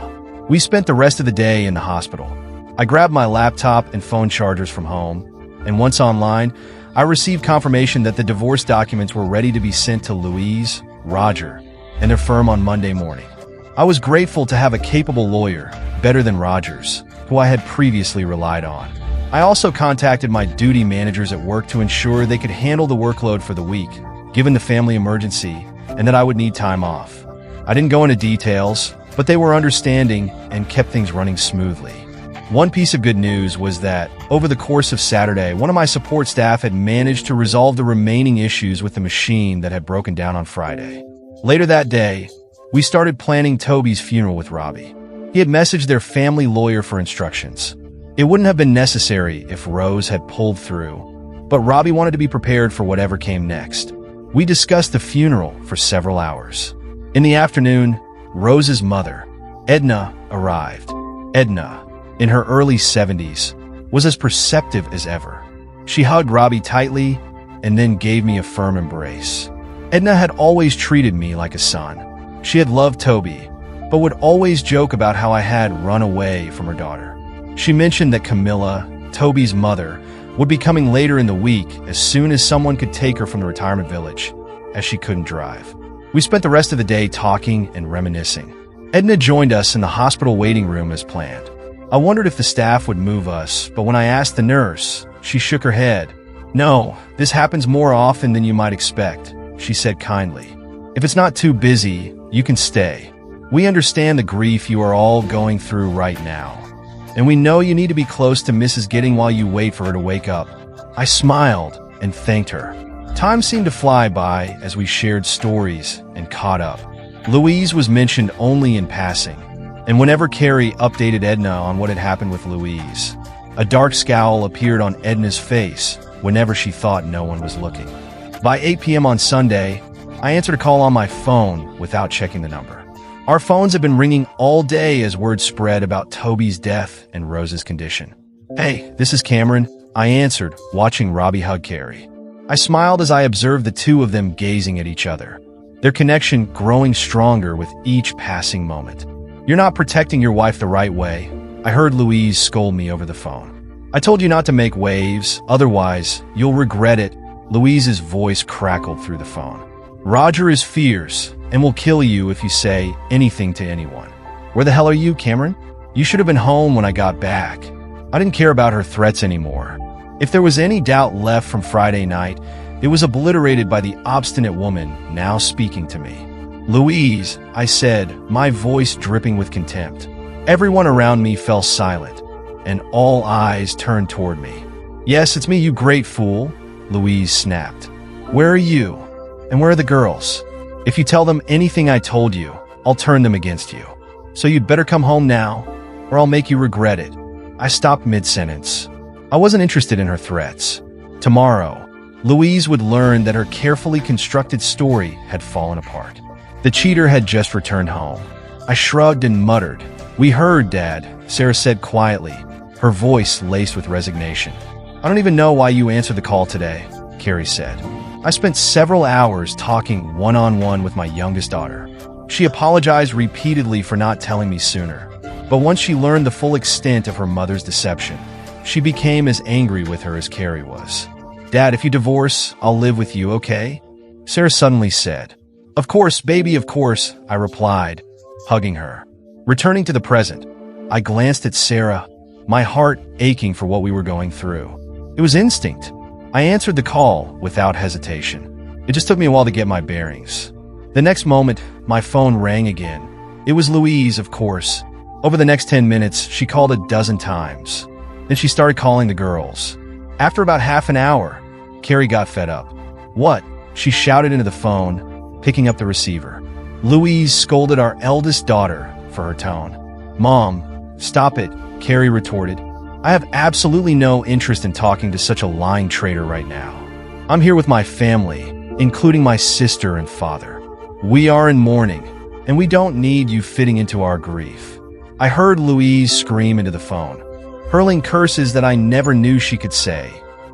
We spent the rest of the day in the hospital. I grabbed my laptop and phone chargers from home, and once online, I received confirmation that the divorce documents were ready to be sent to Louise, Roger, and their firm on Monday morning. I was grateful to have a capable lawyer, better than Roger's, who I had previously relied on. I also contacted my duty managers at work to ensure they could handle the workload for the week, given the family emergency, and that I would need time off. I didn't go into details, but they were understanding and kept things running smoothly. One piece of good news was that, over the course of Saturday, one of my support staff had managed to resolve the remaining issues with the machine that had broken down on Friday. Later that day, we started planning Toby's funeral with Robbie. He had messaged their family lawyer for instructions. It wouldn't have been necessary if Rose had pulled through, but Robbie wanted to be prepared for whatever came next. We discussed the funeral for several hours. In the afternoon, Rose's mother, Edna, arrived. Edna, in her early 70s, was as perceptive as ever. She hugged Robbie tightly and then gave me a firm embrace. Edna had always treated me like a son. She had loved Toby, but would always joke about how I had run away from her daughter. She mentioned that Camilla, Toby's mother, would be coming later in the week as soon as someone could take her from the retirement village, as she couldn't drive. We spent the rest of the day talking and reminiscing. Edna joined us in the hospital waiting room as planned. I wondered if the staff would move us, but when I asked the nurse, she shook her head. "No, this happens more often than you might expect," she said kindly. "If it's not too busy, you can stay. We understand the grief you are all going through right now." and we know you need to be close to Mrs. Gidding while you wait for her to wake up." I smiled and thanked her. Time seemed to fly by as we shared stories and caught up. Louise was mentioned only in passing, and whenever Carrie updated Edna on what had happened with Louise, a dark scowl appeared on Edna's face whenever she thought no one was looking. By 8 p.m. on Sunday, I answered a call on my phone without checking the number. Our phones had been ringing all day as word spread about Toby's death and Rose's condition. "Hey, this is Cameron," I answered, watching Robbie hug Carrie. I smiled as I observed the two of them gazing at each other, their connection growing stronger with each passing moment. "You're not protecting your wife the right way," I heard Louise scold me over the phone. "I told you not to make waves, otherwise you'll regret it." Louise's voice crackled through the phone. "Roger is fierce and will kill you if you say anything to anyone." "Where the hell are you, Cameron? You should have been home when I got back." I didn't care about her threats anymore. If there was any doubt left from Friday night, it was obliterated by the obstinate woman now speaking to me. "Louise," I said, my voice dripping with contempt. Everyone around me fell silent, and all eyes turned toward me. "Yes, it's me, you great fool," Louise snapped. "Where are you? And where are the girls? If you tell them anything I told you, I'll turn them against you. So you'd better come home now, or I'll make you regret it." I stopped mid-sentence. I wasn't interested in her threats. Tomorrow, Louise would learn that her carefully constructed story had fallen apart. The cheater had just returned home. I shrugged and muttered. "We heard, Dad," Sarah said quietly, her voice laced with resignation. "I don't even know why you answered the call today," Carrie said. I spent several hours talking one-on-one with my youngest daughter. She apologized repeatedly for not telling me sooner. But once she learned the full extent of her mother's deception, she became as angry with her as Carrie was. "Dad, if you divorce, I'll live with you, okay?" Sarah suddenly said. "Of course, baby, of course," I replied, hugging her. Returning to the present, I glanced at Sarah, my heart aching for what we were going through. It was instinct. I answered the call without hesitation. It just took me a while to get my bearings. The next moment, my phone rang again. It was Louise, of course. Over the next 10 minutes, she called a dozen times. Then she started calling the girls. After about half an hour, Carrie got fed up. "What?" she shouted into the phone, picking up the receiver. Louise scolded our eldest daughter for her tone. "Mom, stop it," Carrie retorted. "I have absolutely no interest in talking to such a lying traitor right now. I'm here with my family, including my sister and father. We are in mourning, and we don't need you fitting into our grief." I heard Louise scream into the phone, hurling curses that I never knew she could say,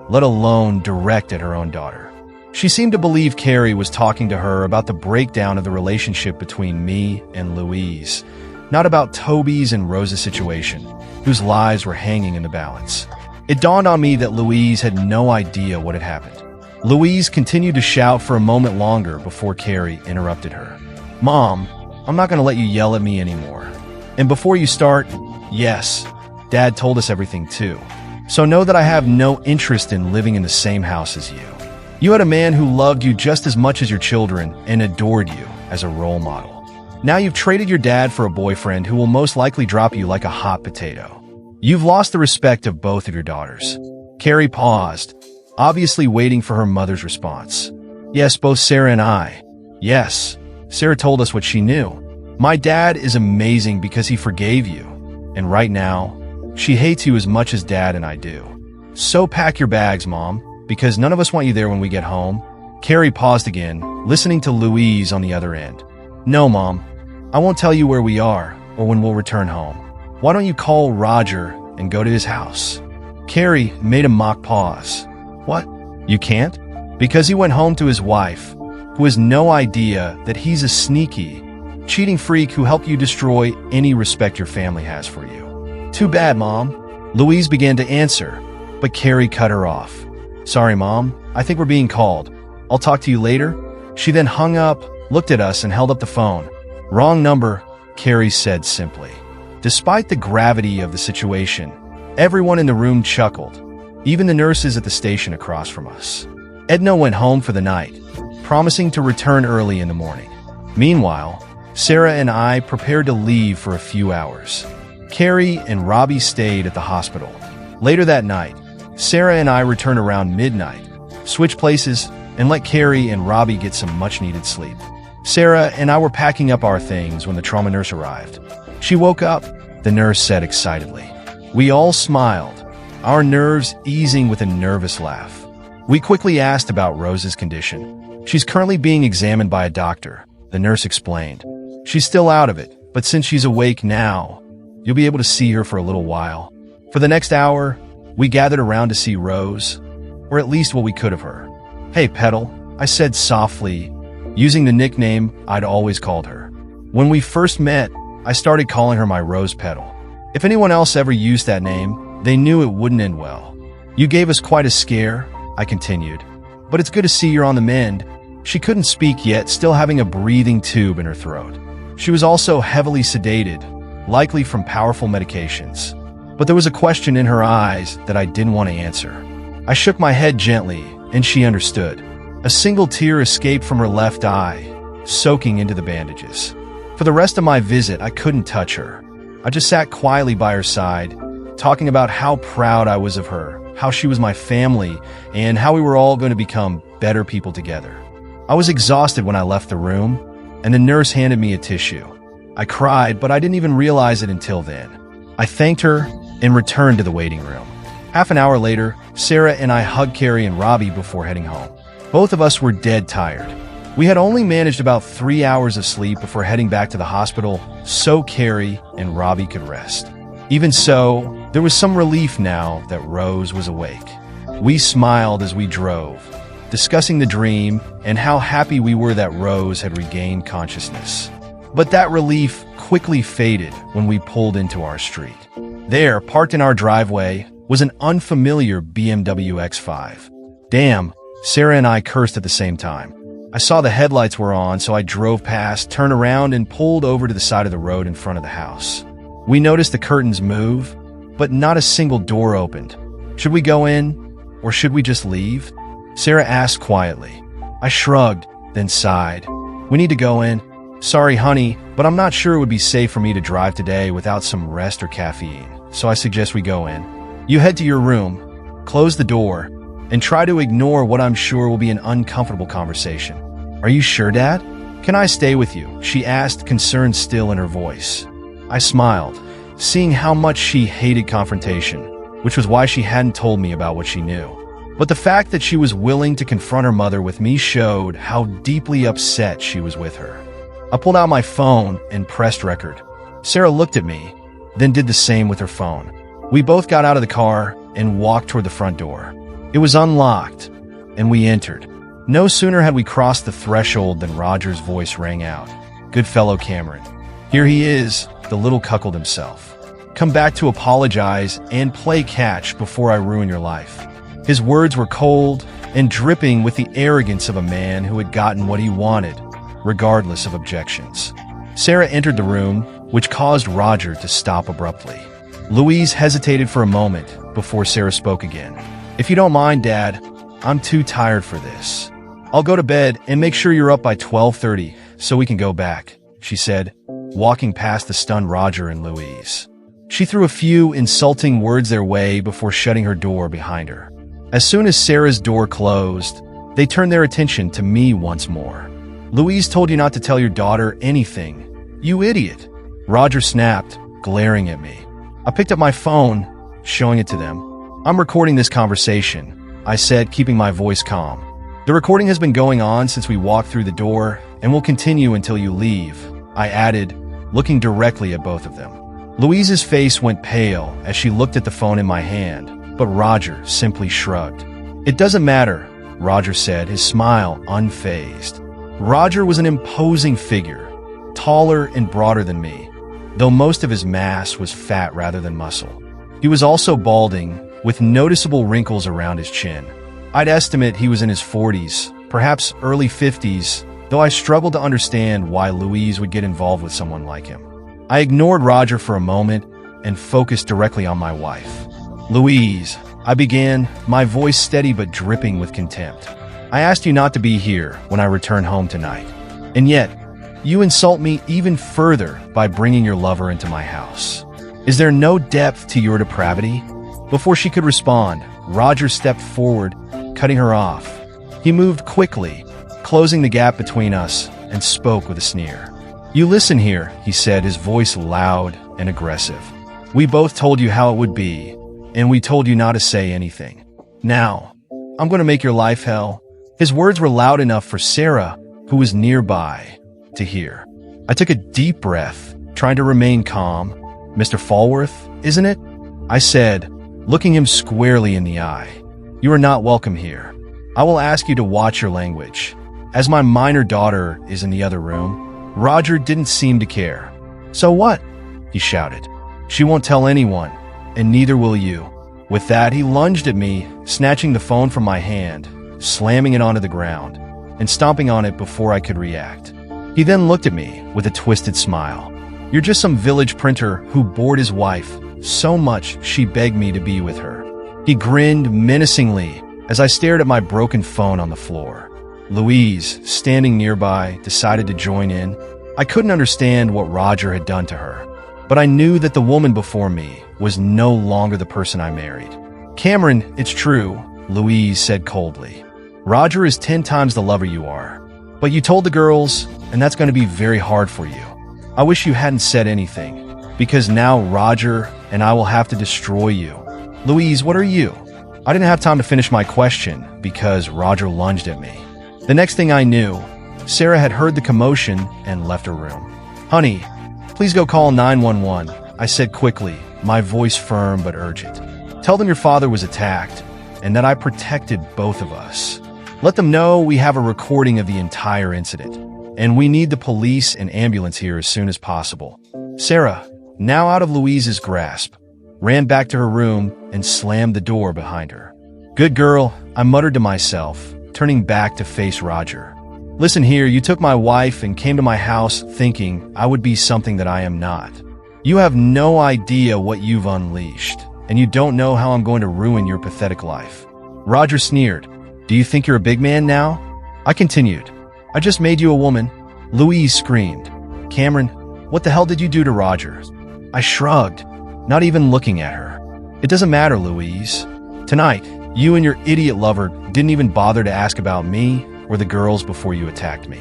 let alone direct at her own daughter. She seemed to believe Carrie was talking to her about the breakdown of the relationship between me and Louise, not about Toby's and Rose's situation, whose lives were hanging in the balance. It dawned on me that Louise had no idea what had happened. Louise continued to shout for a moment longer before Carrie interrupted her. "Mom, I'm not going to let you yell at me anymore. And before you start, yes, Dad told us everything too. So know that I have no interest in living in the same house as you. You had a man who loved you just as much as your children and adored you as a role model. Now you've traded your dad for a boyfriend who will most likely drop you like a hot potato. You've lost the respect of both of your daughters." Carrie paused, obviously waiting for her mother's response. "Yes, both Sarah and I." "Yes." Sarah told us what she knew. "My dad is amazing because he forgave you. And right now, she hates you as much as Dad and I do. So pack your bags, Mom, because none of us want you there when we get home." Carrie paused again, listening to Louise on the other end. "No, Mom, I won't tell you where we are or when we'll return home. Why don't you call Roger and go to his house?" Carrie made a mock pause. "What? You can't?" "Because he went home to his wife, who has no idea that he's a sneaky, cheating freak who helped you destroy any respect your family has for you." "Too bad, Mom." Louise began to answer, but Carrie cut her off. "Sorry, Mom, I think we're being called. I'll talk to you later." She then hung up, looked at us, and held up the phone. "Wrong number," Carrie said simply. Despite the gravity of the situation, everyone in the room chuckled, even the nurses at the station across from us. Edna went home for the night, promising to return early in the morning. Meanwhile, Sarah and I prepared to leave for a few hours. Carrie and Robbie stayed at the hospital. Later that night, Sarah and I returned around midnight, switched places, and let Carrie and Robbie get some much-needed sleep. Sarah and I were packing up our things when the trauma nurse arrived. She woke up, the nurse said excitedly. We all smiled, our nerves easing with a nervous laugh. We quickly asked about Rose's condition. She's currently being examined by a doctor, the nurse explained. She's still out of it, but since she's awake now, you'll be able to see her for a little while. For the next hour, we gathered around to see Rose, or at least what we could of her. Hey, Petal, I said softly, using the nickname I'd always called her. When we first met, I started calling her my Rose Petal. If anyone else ever used that name, they knew it wouldn't end well. You gave us quite a scare, I continued. But it's good to see you're on the mend. She couldn't speak yet, still having a breathing tube in her throat. She was also heavily sedated, likely from powerful medications. But there was a question in her eyes that I didn't want to answer. I shook my head gently, and she understood. A single tear escaped from her left eye, soaking into the bandages. For the rest of my visit, I couldn't touch her. I just sat quietly by her side, talking about how proud I was of her, how she was my family, and how we were all going to become better people together. I was exhausted when I left the room, and the nurse handed me a tissue. I cried, but I didn't even realize it until then. I thanked her and returned to the waiting room. Half an hour later, Sarah and I hugged Carrie and Robbie before heading home. Both of us were dead tired. We had only managed about 3 hours of sleep before heading back to the hospital so Carrie and Robbie could rest. Even so, there was some relief now that Rose was awake. We smiled as we drove, discussing the dream and how happy we were that Rose had regained consciousness. But that relief quickly faded when we pulled into our street. There, parked in our driveway, was an unfamiliar BMW X5. Damn, Sarah and I cursed at the same time. I saw the headlights were on, so I drove past, turned around, and pulled over to the side of the road in front of the house. We noticed the curtains move, but not a single door opened. Should we go in, or should we just leave? Sarah asked quietly. I shrugged, then sighed. We need to go in. Sorry, honey, but I'm not sure it would be safe for me to drive today without some rest or caffeine, so I suggest we go in. You head to your room, close the door, and try to ignore what I'm sure will be an uncomfortable conversation. Are you sure, Dad? Can I stay with you? She asked, concern still in her voice. I smiled, seeing how much she hated confrontation, which was why she hadn't told me about what she knew. But the fact that she was willing to confront her mother with me showed how deeply upset she was with her. I pulled out my phone and pressed record. Sarah looked at me, then did the same with her phone. We both got out of the car and walked toward the front door. It was unlocked, and we entered. No sooner had we crossed the threshold than Roger's voice rang out. Good fellow Cameron. Here he is, the little cuckold himself. Come back to apologize and play catch before I ruin your life. His words were cold and dripping with the arrogance of a man who had gotten what he wanted, regardless of objections. Sarah entered the room, which caused Roger to stop abruptly. Louise hesitated for a moment before Sarah spoke again. If you don't mind, Dad, I'm too tired for this. I'll go to bed and make sure you're up by 12:30 so we can go back, she said, walking past the stunned Roger and Louise. She threw a few insulting words their way before shutting her door behind her. As soon as Sarah's door closed, they turned their attention to me once more. Louise told you not to tell your daughter anything. You idiot, Roger snapped, glaring at me. I picked up my phone, showing it to them. I'm recording this conversation, I said, keeping my voice calm. The recording has been going on since we walked through the door and will continue until you leave, I added, looking directly at both of them. Louise's face went pale as she looked at the phone in my hand, but Roger simply shrugged. It doesn't matter, Roger said, his smile unfazed. Roger was an imposing figure, taller and broader than me, though most of his mass was fat rather than muscle. He was also balding, with noticeable wrinkles around his chin. I'd estimate he was in his 40s, perhaps early 50s, though I struggled to understand why Louise would get involved with someone like him. I ignored Roger for a moment and focused directly on my wife. Louise, I began, my voice steady but dripping with contempt. I asked you not to be here when I return home tonight, and yet, you insult me even further by bringing your lover into my house. Is there no depth to your depravity? Before she could respond, Roger stepped forward, cutting her off. He moved quickly, closing the gap between us, and spoke with a sneer. You listen here, he said, his voice loud and aggressive. We both told you how it would be, and we told you not to say anything. Now, I'm going to make your life hell. His words were loud enough for Sarah, who was nearby, to hear. I took a deep breath, trying to remain calm. Mr. Falworth, isn't it? I said, looking him squarely in the eye. You are not welcome here. I will ask you to watch your language. As my minor daughter is in the other room, Roger didn't seem to care. So what? He shouted. She won't tell anyone, and neither will you. With that, he lunged at me, snatching the phone from my hand, slamming it onto the ground, and stomping on it before I could react. He then looked at me with a twisted smile. You're just some village printer who bored his wife so much she begged me to be with her. He grinned menacingly as I stared at my broken phone on the floor. Louise, standing nearby, decided to join in. I couldn't understand what Roger had done to her, but I knew that the woman before me was no longer the person I married. Cameron, it's true, Louise said coldly. Roger is 10 times the lover you are. But you told the girls, and that's going to be very hard for you. I wish you hadn't said anything, because now Roger and I will have to destroy you. Louise, what are you? I didn't have time to finish my question because Roger lunged at me. The next thing I knew, Sarah had heard the commotion and left her room. Honey, please go call 911, I said quickly, my voice firm but urgent. Tell them your father was attacked and that I protected both of us. Let them know we have a recording of the entire incident, and we need the police and ambulance here as soon as possible. Sarah, now out of Louise's grasp, ran back to her room and slammed the door behind her. Good girl, I muttered to myself, turning back to face Roger. Listen here, you took my wife and came to my house thinking I would be something that I am not. You have no idea what you've unleashed, and you don't know how I'm going to ruin your pathetic life. Roger sneered. Do you think you're a big man now? I continued. I just made you a woman. Louise screamed. Cameron, what the hell did you do to Roger? I shrugged, not even looking at her. It doesn't matter, Louise. Tonight, you and your idiot lover didn't even bother to ask about me or the girls before you attacked me.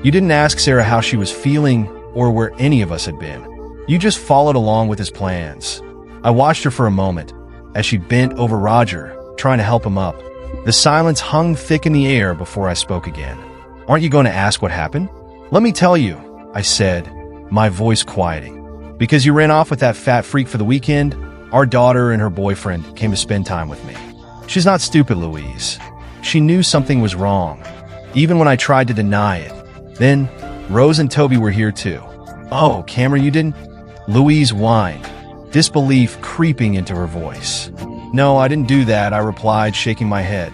You didn't ask Sarah how she was feeling or where any of us had been. You just followed along with his plans. I watched her for a moment as she bent over Roger, trying to help him up. The silence hung thick in the air before I spoke again. Aren't you going to ask what happened? Let me tell you, I said, my voice quieting. Because you ran off with that fat freak for the weekend, our daughter and her boyfriend came to spend time with me. She's not stupid, Louise. She knew something was wrong, even when I tried to deny it. Then, Rose and Toby were here too. Oh, Cameron, you didn't? Louise whined, disbelief creeping into her voice. No, I didn't do that, I replied, shaking my head.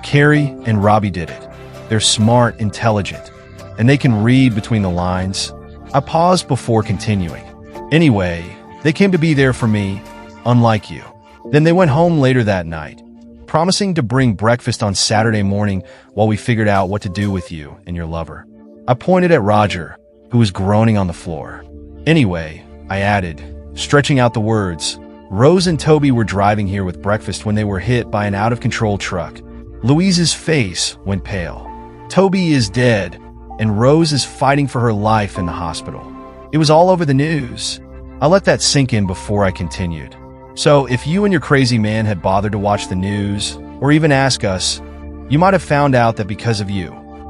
Carrie and Robbie did it. They're smart, intelligent, and they can read between the lines. I paused before continuing. Anyway, they came to be there for me, unlike you. Then they went home later that night, promising to bring breakfast on Saturday morning while we figured out what to do with you and your lover. I pointed at Roger, who was groaning on the floor. Anyway, I added, stretching out the words, Rose and Toby were driving here with breakfast when they were hit by an out-of-control truck. Louise's face went pale. Toby is dead, and Rose is fighting for her life in the hospital. It was all over the news. I let that sink in before I continued. So if you and your crazy man had bothered to watch the news, or even ask us, you might have found out that because of you,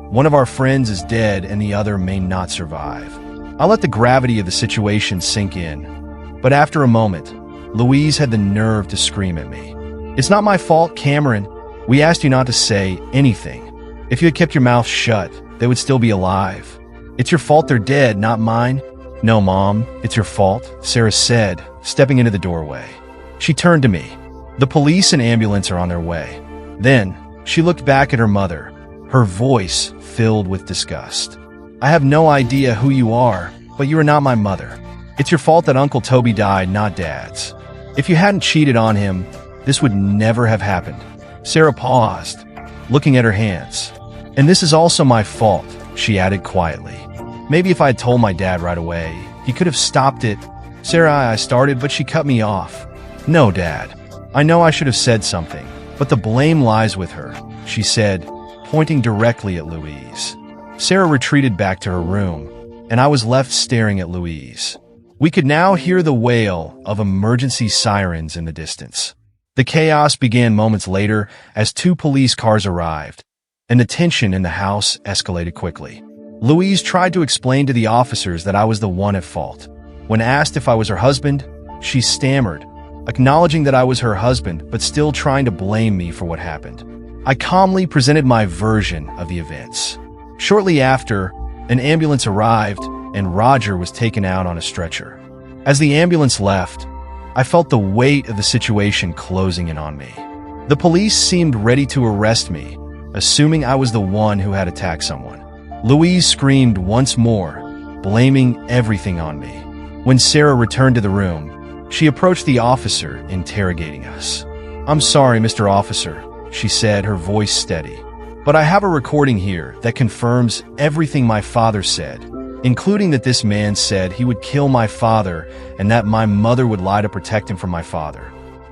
one of our friends is dead and the other may not survive. I let the gravity of the situation sink in. But after a moment, Louise had the nerve to scream at me. It's not my fault, Cameron. We asked you not to say anything. If you had kept your mouth shut, they would still be alive. It's your fault they're dead, not mine. No, Mom, it's your fault, Sarah said, stepping into the doorway. She turned to me. The police and ambulance are on their way. Then, she looked back at her mother, her voice filled with disgust. I have no idea who you are, but you are not my mother. It's your fault that Uncle Toby died, not Dad's. If you hadn't cheated on him, this would never have happened. Sarah paused, looking at her hands. And this is also my fault, she added quietly. Maybe if I had told my dad right away, he could have stopped it, Sarah, I started, but she cut me off. No, Dad. I know I should have said something, but the blame lies with her, she said, pointing directly at Louise. Sarah retreated back to her room, and I was left staring at Louise. We could now hear the wail of emergency sirens in the distance. The chaos began moments later as 2 police cars arrived, and the tension in the house escalated quickly. Louise tried to explain to the officers that I was the one at fault. When asked if I was her husband, she stammered, acknowledging that I was her husband but still trying to blame me for what happened. I calmly presented my version of the events. Shortly after, an ambulance arrived and Roger was taken out on a stretcher. As the ambulance left, I felt the weight of the situation closing in on me. The police seemed ready to arrest me, assuming I was the one who had attacked someone. Louise screamed once more, blaming everything on me. When Sarah returned to the room, she approached the officer, interrogating us. "I'm sorry, Mr. Officer," she said, her voice steady. "But I have a recording here that confirms everything my father said, including that this man said he would kill my father and that my mother would lie to protect him from my father."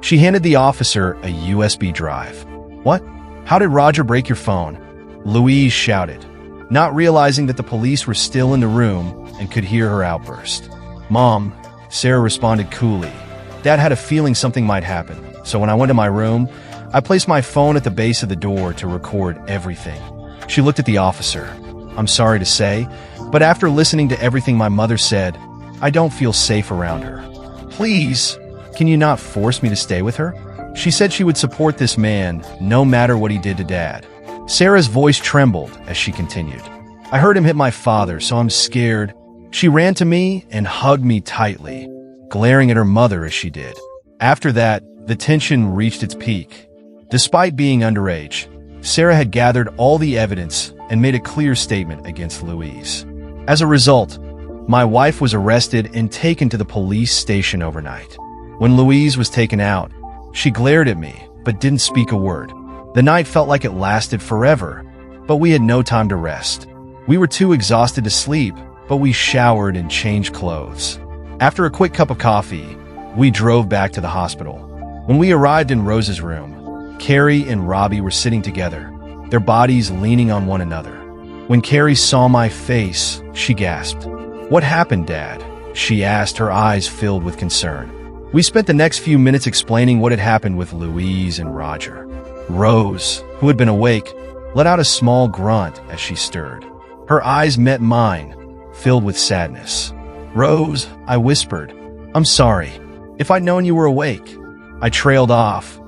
She handed the officer a USB drive. "What? How did Roger break your phone?" Louise shouted, not realizing that the police were still in the room and could hear her outburst. "Mom," Sarah responded coolly, "Dad had a feeling something might happen, so when I went to my room, I placed my phone at the base of the door to record everything." She looked at the officer. "I'm sorry to say, but after listening to everything my mother said, I don't feel safe around her. Please, can you not force me to stay with her?" She said she would support this man no matter what he did to Dad. Sarah's voice trembled as she continued. "I heard him hit my father, so I'm scared." She ran to me and hugged me tightly, glaring at her mother as she did. After that, the tension reached its peak. Despite being underage, Sarah had gathered all the evidence and made a clear statement against Louise. As a result, my wife was arrested and taken to the police station overnight. When Louise was taken out, she glared at me but didn't speak a word. The night felt like it lasted forever, but we had no time to rest. We were too exhausted to sleep, but we showered and changed clothes. After a quick cup of coffee, we drove back to the hospital. When we arrived in Rose's room, Carrie and Robbie were sitting together, their bodies leaning on one another. When Carrie saw my face, she gasped. "What happened, Dad?" she asked, her eyes filled with concern. We spent the next few minutes explaining what had happened with Louise and Roger. Rose, who had been awake, let out a small grunt as she stirred. Her eyes met mine, filled with sadness. "Rose," I whispered, "I'm sorry. If I'd known you were awake." I trailed off,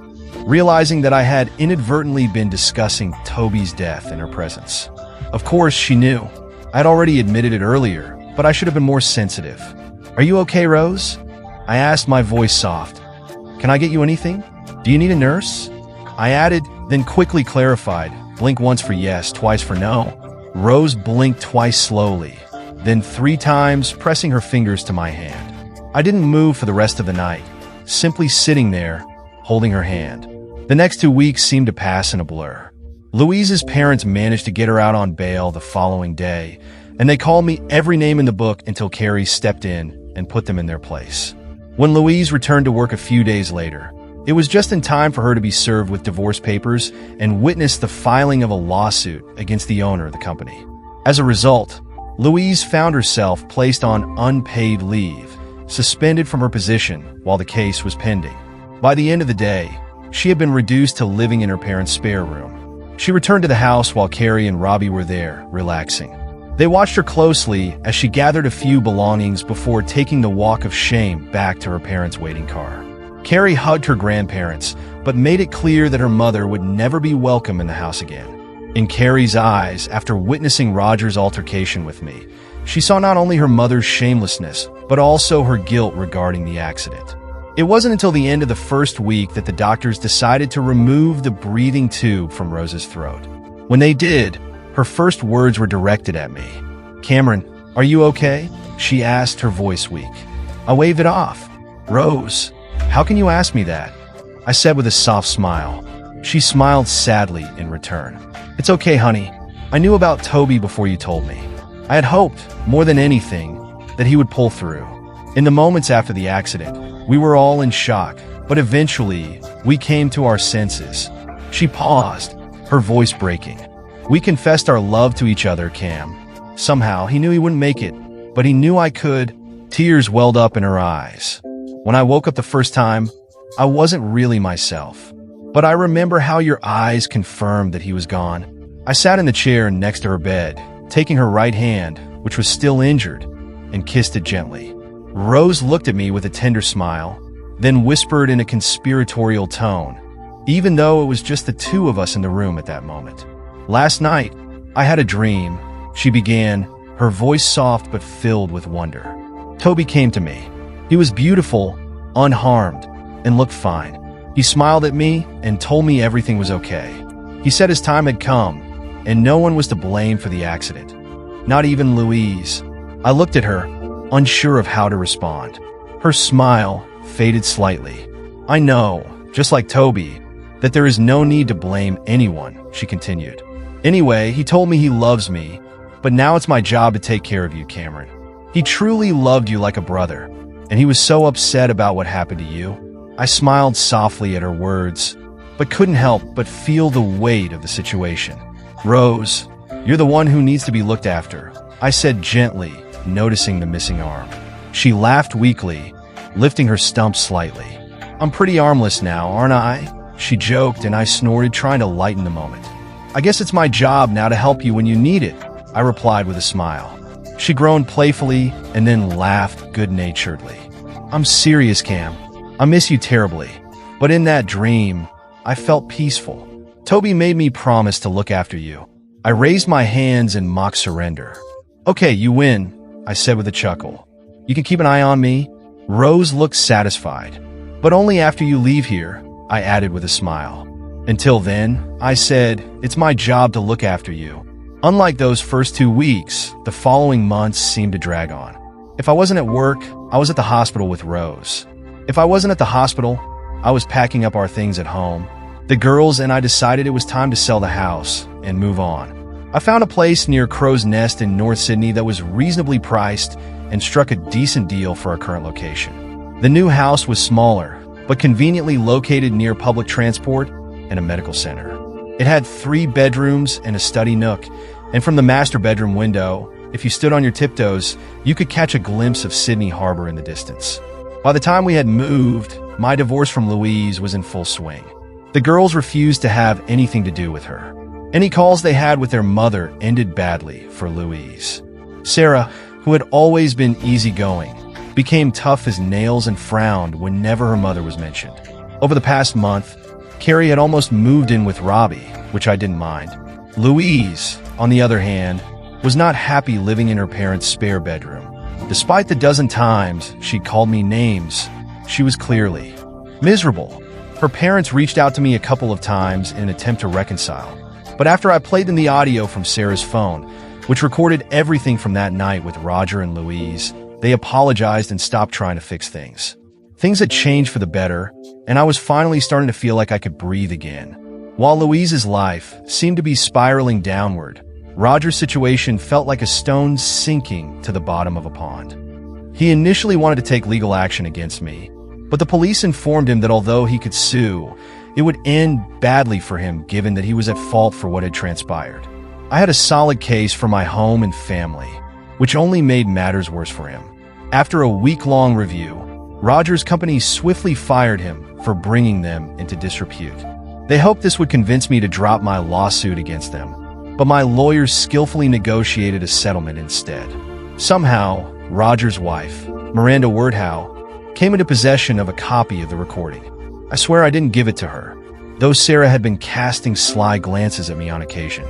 realizing that I had inadvertently been discussing Toby's death in her presence. Of course, she knew. I'd already admitted it earlier, but I should have been more sensitive. "Are you okay, Rose?" I asked, my voice soft. "Can I get you anything? Do you need a nurse?" I added, then quickly clarified, blink once for yes, twice for no. Rose blinked twice slowly, then 3 times, pressing her fingers to my hand. I didn't move for the rest of the night, simply sitting there, holding her hand. The next 2 weeks seemed to pass in a blur. Louise's parents managed to get her out on bail the following day, and they called me every name in the book until Carrie stepped in and put them in their place. When Louise returned to work a few days later, it was just in time for her to be served with divorce papers and witness the filing of a lawsuit against the owner of the company. As a result, Louise found herself placed on unpaid leave, suspended from her position while the case was pending. By the end of the day, she had been reduced to living in her parents' spare room. She returned to the house while Carrie and Robbie were there, relaxing. They watched her closely as she gathered a few belongings before taking the walk of shame back to her parents' waiting car. Carrie hugged her grandparents, but made it clear that her mother would never be welcome in the house again. In Carrie's eyes, after witnessing Roger's altercation with me, she saw not only her mother's shamelessness, but also her guilt regarding the accident. It wasn't until the end of the first week that the doctors decided to remove the breathing tube from Rose's throat. When they did, her first words were directed at me. "Cameron, are you okay?" she asked, her voice weak. I waved it off. "Rose, how can you ask me that?" I said with a soft smile. She smiled sadly in return. "It's okay, honey. I knew about Toby before you told me. I had hoped, more than anything, that he would pull through. In the moments after the accident, we were all in shock, but eventually, we came to our senses. She paused, her voice breaking. We confessed our love to each other, Cam. Somehow, he knew he wouldn't make it, but he knew I could. Tears welled up in her eyes. When I woke up the first time, I wasn't really myself. But I remember how your eyes confirmed that he was gone. I sat in the chair next to her bed, taking her right hand, which was still injured, and kissed it gently. Rose looked at me with a tender smile, then whispered in a conspiratorial tone, even though it was just the two of us in the room at that moment. Last night, I had a dream, she began, her voice soft but filled with wonder. Toby came to me. He was beautiful, unharmed, and looked fine. He smiled at me and told me everything was okay. He said his time had come, and no one was to blame for the accident. Not even Louise. I looked at her, unsure of how to respond. Her smile faded slightly. I know, just like Toby, that there is no need to blame anyone, she continued. Anyway, he told me he loves me, but now it's my job to take care of you, Cameron. He truly loved you like a brother, and he was so upset about what happened to you. I smiled softly at her words, but couldn't help but feel the weight of the situation. Rose, you're the one who needs to be looked after, I said gently, noticing the missing arm. She laughed weakly, lifting her stump slightly. I'm pretty armless now, aren't I? She joked, and I snorted, trying to lighten the moment. I guess it's my job now to help you when you need it, I replied with a smile. She groaned playfully and then laughed good-naturedly. I'm serious, Cam. I miss you terribly. But in that dream, I felt peaceful. Toby made me promise to look after you. I raised my hands in mock surrender. Okay, you win, I said with a chuckle. You can keep an eye on me. Rose looked satisfied. But only after you leave here, I added with a smile. Until then, I said, it's my job to look after you. Unlike those first 2 weeks, the following months seemed to drag on. If I wasn't at work, I was at the hospital with Rose. If I wasn't at the hospital, I was packing up our things at home. The girls and I decided it was time to sell the house and move on. I found a place near Crow's Nest in North Sydney that was reasonably priced and struck a decent deal for our current location. The new house was smaller, but conveniently located near public transport and a medical center. It had 3 bedrooms and a study nook, and from the master bedroom window, if you stood on your tiptoes, you could catch a glimpse of Sydney Harbor in the distance. By the time we had moved, my divorce from Louise was in full swing. The girls refused to have anything to do with her. Any calls they had with their mother ended badly for Louise. Sarah, who had always been easygoing, became tough as nails and frowned whenever her mother was mentioned. Over the past month, Carrie had almost moved in with Robbie, which I didn't mind. Louise, on the other hand, was not happy living in her parents' spare bedroom. Despite the dozen times she called me names, she was clearly miserable. Her parents reached out to me a couple of times in an attempt to reconcile. But after I played them the audio from Sarah's phone, which recorded everything from that night with Roger and Louise, they apologized and stopped trying to fix things. Things had changed for the better, and I was finally starting to feel like I could breathe again. While Louise's life seemed to be spiraling downward, Roger's situation felt like a stone sinking to the bottom of a pond. He initially wanted to take legal action against me, but the police informed him that although he could sue, it would end badly for him given that he was at fault for what had transpired. I had a solid case for my home and family, which only made matters worse for him. After a week-long review, Roger's company swiftly fired him for bringing them into disrepute. They hoped this would convince me to drop my lawsuit against them, but my lawyers skillfully negotiated a settlement instead. Somehow, Roger's wife, Miranda Wordhow, came into possession of a copy of the recording. I swear I didn't give it to her, though Sarah had been casting sly glances at me on occasion.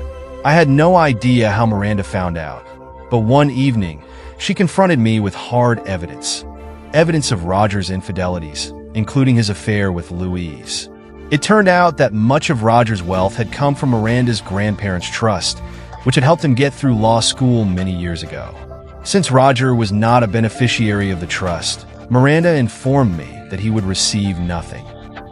I had no idea how Miranda found out, but one evening, she confronted me with hard evidence. Evidence of Roger's infidelities, including his affair with Louise. It turned out that much of Roger's wealth had come from Miranda's grandparents' trust, which had helped him get through law school many years ago. Since Roger was not a beneficiary of the trust, Miranda informed me that he would receive nothing.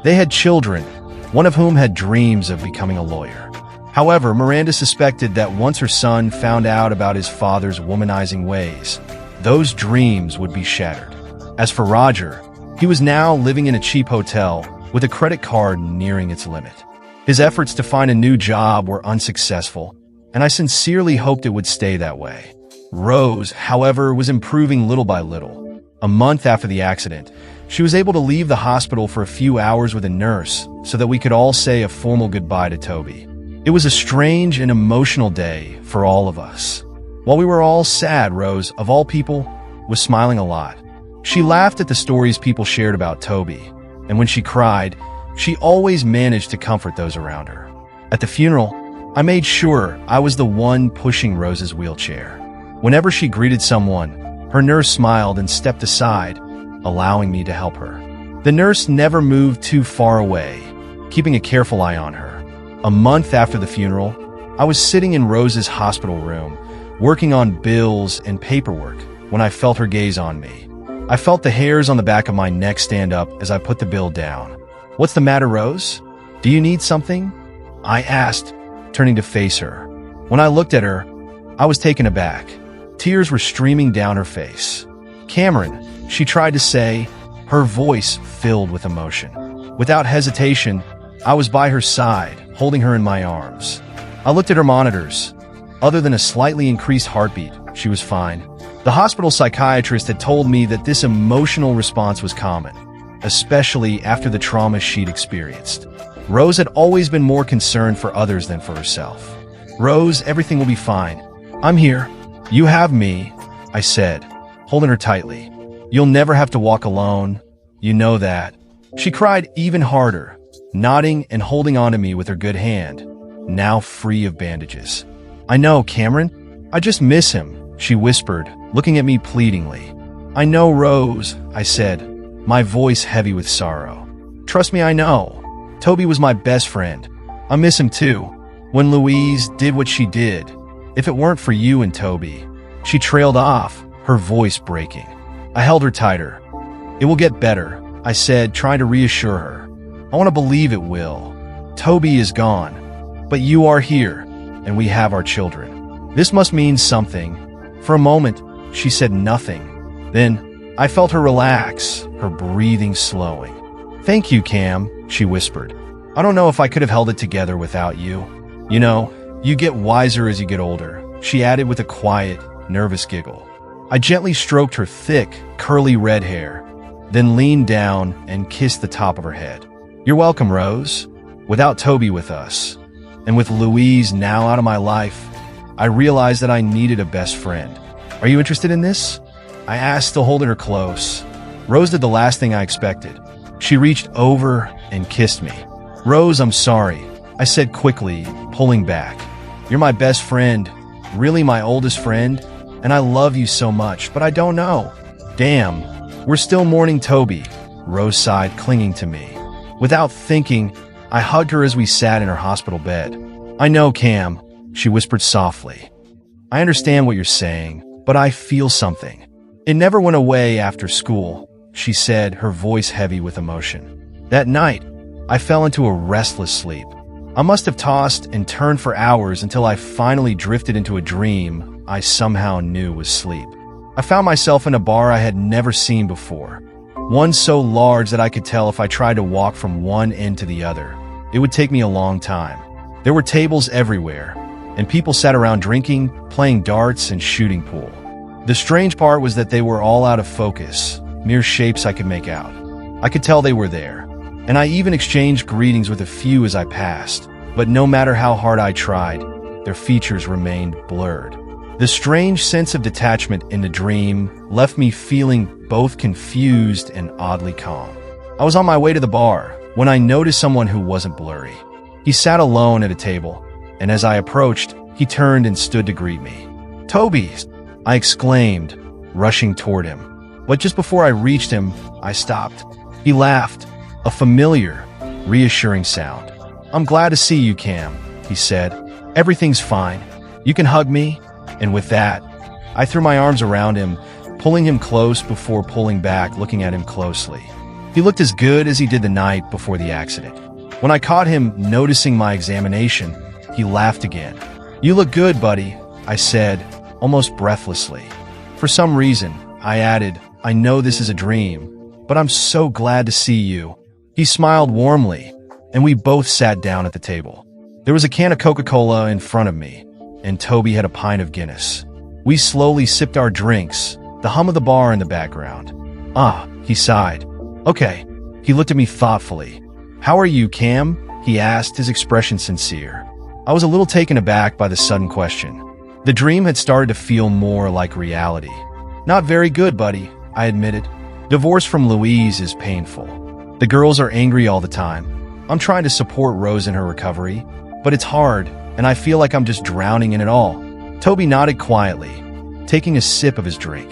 They had children, one of whom had dreams of becoming a lawyer. However, Miranda suspected that once her son found out about his father's womanizing ways, those dreams would be shattered. As for Roger, he was now living in a cheap hotel with a credit card nearing its limit. His efforts to find a new job were unsuccessful, and I sincerely hoped it would stay that way. Rose, however, was improving little by little. A month after the accident, she was able to leave the hospital for a few hours with a nurse so that we could all say a formal goodbye to Toby. It was a strange and emotional day for all of us. While we were all sad, Rose, of all people, was smiling a lot. She laughed at the stories people shared about Toby, and when she cried, she always managed to comfort those around her. At the funeral, I made sure I was the one pushing Rose's wheelchair. Whenever she greeted someone, her nurse smiled and stepped aside, allowing me to help her. The nurse never moved too far away, keeping a careful eye on her. A month after the funeral, I was sitting in Rose's hospital room, working on bills and paperwork, when I felt her gaze on me. I felt the hairs on the back of my neck stand up as I put the bill down. "What's the matter, Rose? Do you need something?" I asked, turning to face her. When I looked at her, I was taken aback. Tears were streaming down her face. "Cameron," she tried to say, her voice filled with emotion. Without hesitation, I was by her side, holding her in my arms. I looked at her monitors. Other than a slightly increased heartbeat, she was fine. The hospital psychiatrist had told me that this emotional response was common, especially after the trauma she'd experienced. Rose had always been more concerned for others than for herself. "Rose, everything will be fine. I'm here. You have me," I said, holding her tightly. "You'll never have to walk alone. You know that." She cried even harder, nodding and holding onto me with her good hand, now free of bandages. "I know, Cameron. I just miss him," she whispered, looking at me pleadingly. "I know, Rose," I said, my voice heavy with sorrow. "Trust me, I know. Toby was my best friend. I miss him too. When Louise did what she did, if it weren't for you and Toby." She trailed off, her voice breaking. I held her tighter. "It will get better," I said, trying to reassure her. "I want to believe it will. Toby is gone, but you are here, and we have our children. This must mean something." For a moment, she said nothing. Then, I felt her relax, her breathing slowing. "Thank you, Cam," she whispered. "I don't know if I could have held it together without you. You know, you get wiser as you get older," she added with a quiet, nervous giggle. I gently stroked her thick, curly red hair, then leaned down and kissed the top of her head. "You're welcome, Rose. Without Toby with us, and with Louise now out of my life, I realized that I needed a best friend. Are you interested in this?" I asked, still holding her close. Rose did the last thing I expected. She reached over and kissed me. "Rose, I'm sorry," I said quickly, pulling back. "You're my best friend, really my oldest friend, and I love you so much, but I don't know." "Damn, we're still mourning Toby," Rose sighed, clinging to me. Without thinking, I hugged her as we sat in her hospital bed. "I know, Cam," she whispered softly. "I understand what you're saying, but I feel something. It never went away after school," she said, her voice heavy with emotion. That night, I fell into a restless sleep. I must have tossed and turned for hours until I finally drifted into a dream I somehow knew was sleep. I found myself in a bar I had never seen before, one so large that I could tell if I tried to walk from one end to the other, it would take me a long time. There were tables everywhere, and people sat around drinking, playing darts, and shooting pool. The strange part was that they were all out of focus, mere shapes I could make out. I could tell they were there, and I even exchanged greetings with a few as I passed, but no matter how hard I tried, their features remained blurred. The strange sense of detachment in the dream left me feeling both confused and oddly calm. I was on my way to the bar when I noticed someone who wasn't blurry. He sat alone at a table, and as I approached, he turned and stood to greet me. "Toby!" I exclaimed, rushing toward him. But just before I reached him, I stopped. He laughed, a familiar, reassuring sound. "I'm glad to see you, Cam," he said. "Everything's fine. You can hug me." And with that, I threw my arms around him, pulling him close before pulling back, looking at him closely. He looked as good as he did the night before the accident. When I caught him noticing my examination, he laughed again. "You look good, buddy," I said, almost breathlessly. For some reason, I added, I know this is a dream, but I'm so glad to see you." He smiled warmly, and we both sat down at the table. There was a can of Coca-Cola in front of me, and Toby had a pint of Guinness. We slowly sipped our drinks, the hum of the bar in the background. "Ah," he sighed. "Okay." He looked at me thoughtfully. "How are you, Cam?" he asked, his expression sincere. I was a little taken aback by the sudden question. The dream had started to feel more like reality. "Not very good, buddy," I admitted. "Divorce from Louise is painful. The girls are angry all the time. I'm trying to support Rose in her recovery, but it's hard, and I feel like I'm just drowning in it all." Toby nodded quietly, taking a sip of his drink.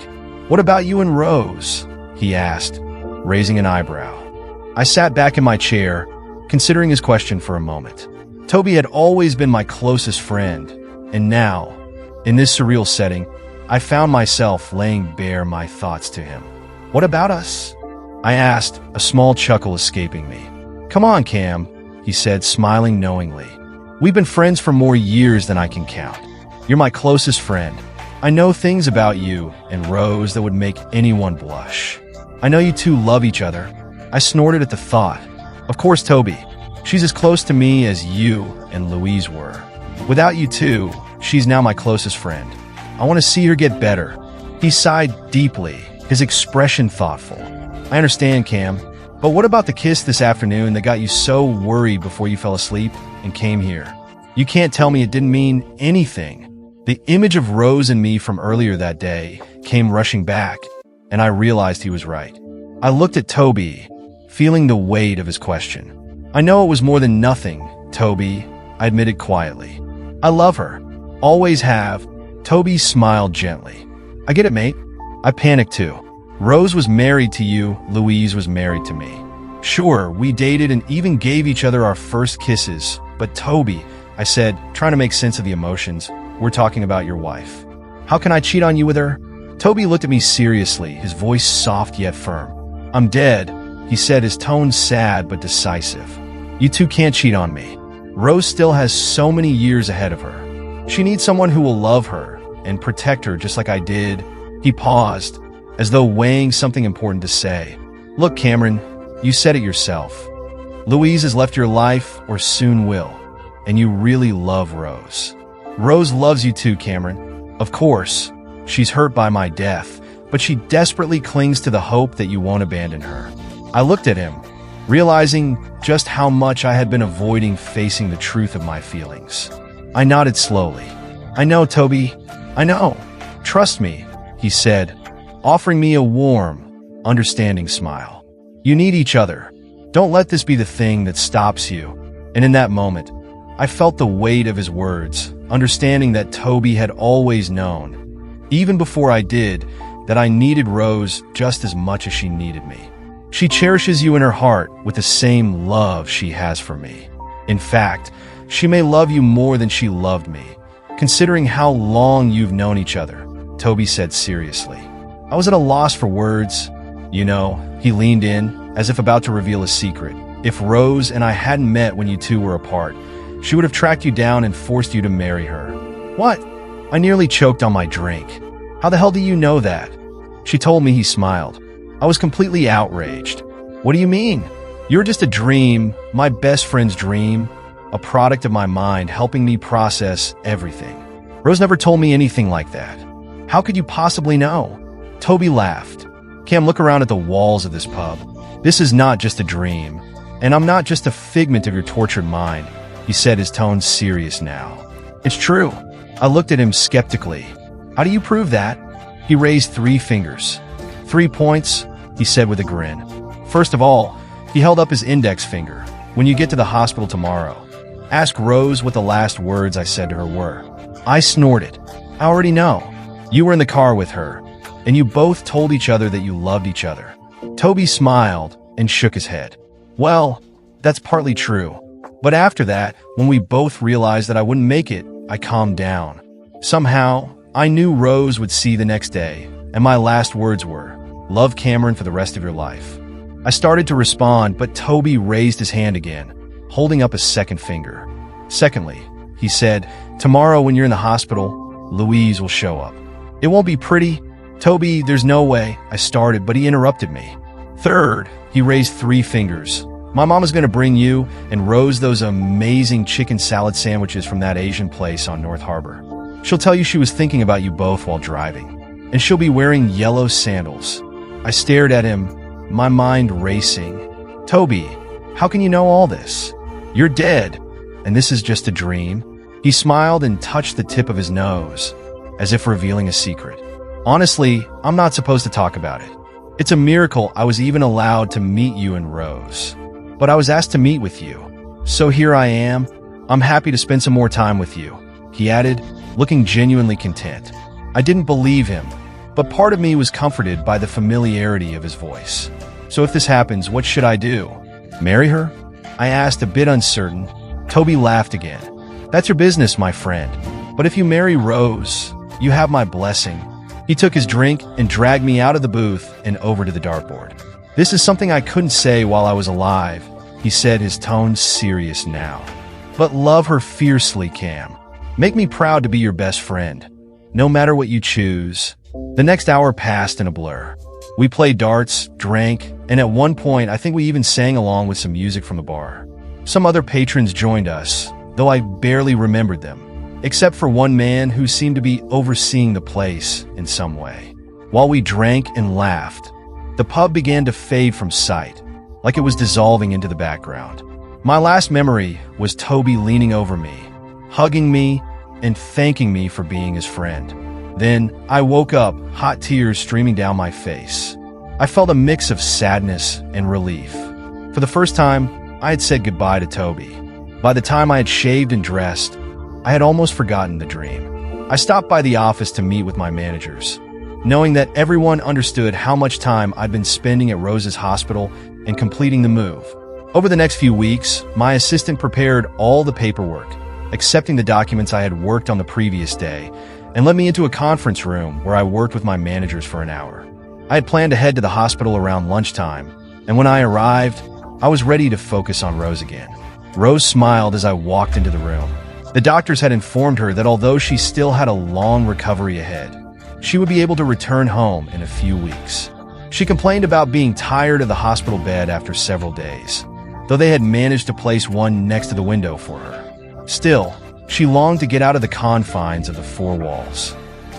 "What about you and Rose?" he asked, raising an eyebrow. I sat back in my chair, considering his question for a moment. Toby had always been my closest friend, and now, in this surreal setting, I found myself laying bare my thoughts to him. "What about us?" I asked, a small chuckle escaping me. "Come on, Cam," he said, smiling knowingly. "We've been friends for more years than I can count. You're my closest friend. I know things about you and Rose that would make anyone blush. I know you two love each other." I snorted at the thought. "Of course, Toby. She's as close to me as you and Louise were. Without you two, she's now my closest friend. I want to see her get better." He sighed deeply, his expression thoughtful. "I understand, Cam, but what about the kiss this afternoon that got you so worried before you fell asleep and came here? You can't tell me it didn't mean anything." The image of Rose and me from earlier that day came rushing back, and I realized he was right. I looked at Toby, feeling the weight of his question. "I know it was more than nothing, Toby," I admitted quietly. "I love her. Always have." Toby smiled gently. "I get it, mate." I panicked too. "Rose was married to you, Louise was married to me. Sure, we dated and even gave each other our first kisses, but Toby," I said, trying to make sense of the emotions, "we're talking about your wife. How can I cheat on you with her?" Toby looked at me seriously, his voice soft yet firm. "I'm dead," he said, his tone sad but decisive. "You two can't cheat on me. Rose still has so many years ahead of her. She needs someone who will love her and protect her just like I did." He paused, as though weighing something important to say. "Look, Cameron, you said it yourself. Louise has left your life, or soon will, and you really love Rose. Rose loves you too, Cameron. Of course, she's hurt by my death, but she desperately clings to the hope that you won't abandon her." I looked at him, realizing just how much I had been avoiding facing the truth of my feelings. I nodded slowly. "I know, Toby. I know. Trust me," he said, offering me a warm, understanding smile. "You need each other. Don't let this be the thing that stops you." And in that moment, I felt the weight of his words, understanding that Toby had always known, even before I did, that I needed Rose just as much as she needed me. She cherishes you in her heart with the same love she has for me. In fact, she may love you more than she loved me, considering how long you've known each other, Toby said seriously. I was at a loss for words. "You know," he leaned in, as if about to reveal a secret. "If Rose and I hadn't met when you two were apart, she would have tracked you down and forced you to marry her." "What?" I nearly choked on my drink. "How the hell do you know that?" She told me. He smiled. I was completely outraged. "What do you mean?" "You're just a dream, my best friend's dream, a product of my mind helping me process everything. Rose never told me anything like that. How could you possibly know?" Toby laughed. "Cam, look around at the walls of this pub. This is not just a dream, and I'm not just a figment of your tortured mind," he said, his tone serious now. "It's true." I looked at him skeptically. "How do you prove that?" He raised 3 fingers. 3 points, he said with a grin. "First of all," he held up his index finger, "when you get to the hospital tomorrow, ask Rose what the last words I said to her were." I snorted. "I already know. You were in the car with her, and you both told each other that you loved each other." Toby smiled and shook his head. "Well, that's partly true. But after that, when we both realized that I wouldn't make it, I calmed down. Somehow, I knew Rose would see the next day, and my last words were, 'Love Cameron for the rest of your life.'" I started to respond, but Toby raised his hand again, holding up a second finger. "Secondly," he said, "tomorrow when you're in the hospital, Louise will show up. It won't be pretty, Toby, there's no way, I started, but he interrupted me. Third, he raised 3 fingers. My mom is going to bring you and Rose those amazing chicken salad sandwiches from that Asian place on North Harbor. She'll tell you she was thinking about you both while driving. And she'll be wearing yellow sandals. I stared at him, my mind racing. Toby, how can you know all this? You're dead, and this is just a dream. He smiled and touched the tip of his nose, as if revealing a secret. Honestly, I'm not supposed to talk about it. It's a miracle I was even allowed to meet you and Rose. But I was asked to meet with you. So here I am. I'm happy to spend some more time with you, he added, looking genuinely content. I didn't believe him, but part of me was comforted by the familiarity of his voice. So if this happens, what should I do? Marry her? I asked, a bit uncertain. Toby laughed again. That's your business, my friend. But if you marry Rose, you have my blessing. He took his drink and dragged me out of the booth and over to the dartboard. This is something I couldn't say while I was alive, he said, his tone serious now. But love her fiercely, Cam. Make me proud to be your best friend. No matter what you choose. The next hour passed in a blur. We played darts, drank, and at one point I think we even sang along with some music from the bar. Some other patrons joined us, though I barely remembered them, except for one man who seemed to be overseeing the place in some way. While we drank and laughed, the pub began to fade from sight, like it was dissolving into the background. My last memory was Toby leaning over me, hugging me, and thanking me for being his friend. Then I woke up, hot tears streaming down my face. I felt a mix of sadness and relief. For the first time, I had said goodbye to Toby. By the time I had shaved and dressed, I had almost forgotten the dream. I stopped by the office to meet with my managers, knowing that everyone understood how much time I'd been spending at Rose's hospital and completing the move. Over the next few weeks, my assistant prepared all the paperwork, accepting the documents I had worked on the previous day, and led me into a conference room where I worked with my managers for an hour. I had planned to head to the hospital around lunchtime, and when I arrived, I was ready to focus on Rose again. Rose smiled as I walked into the room. The doctors had informed her that although she still had a long recovery ahead, she would be able to return home in a few weeks. She complained about being tired of the hospital bed after several days, though they had managed to place one next to the window for her. Still, she longed to get out of the confines of the 4 walls.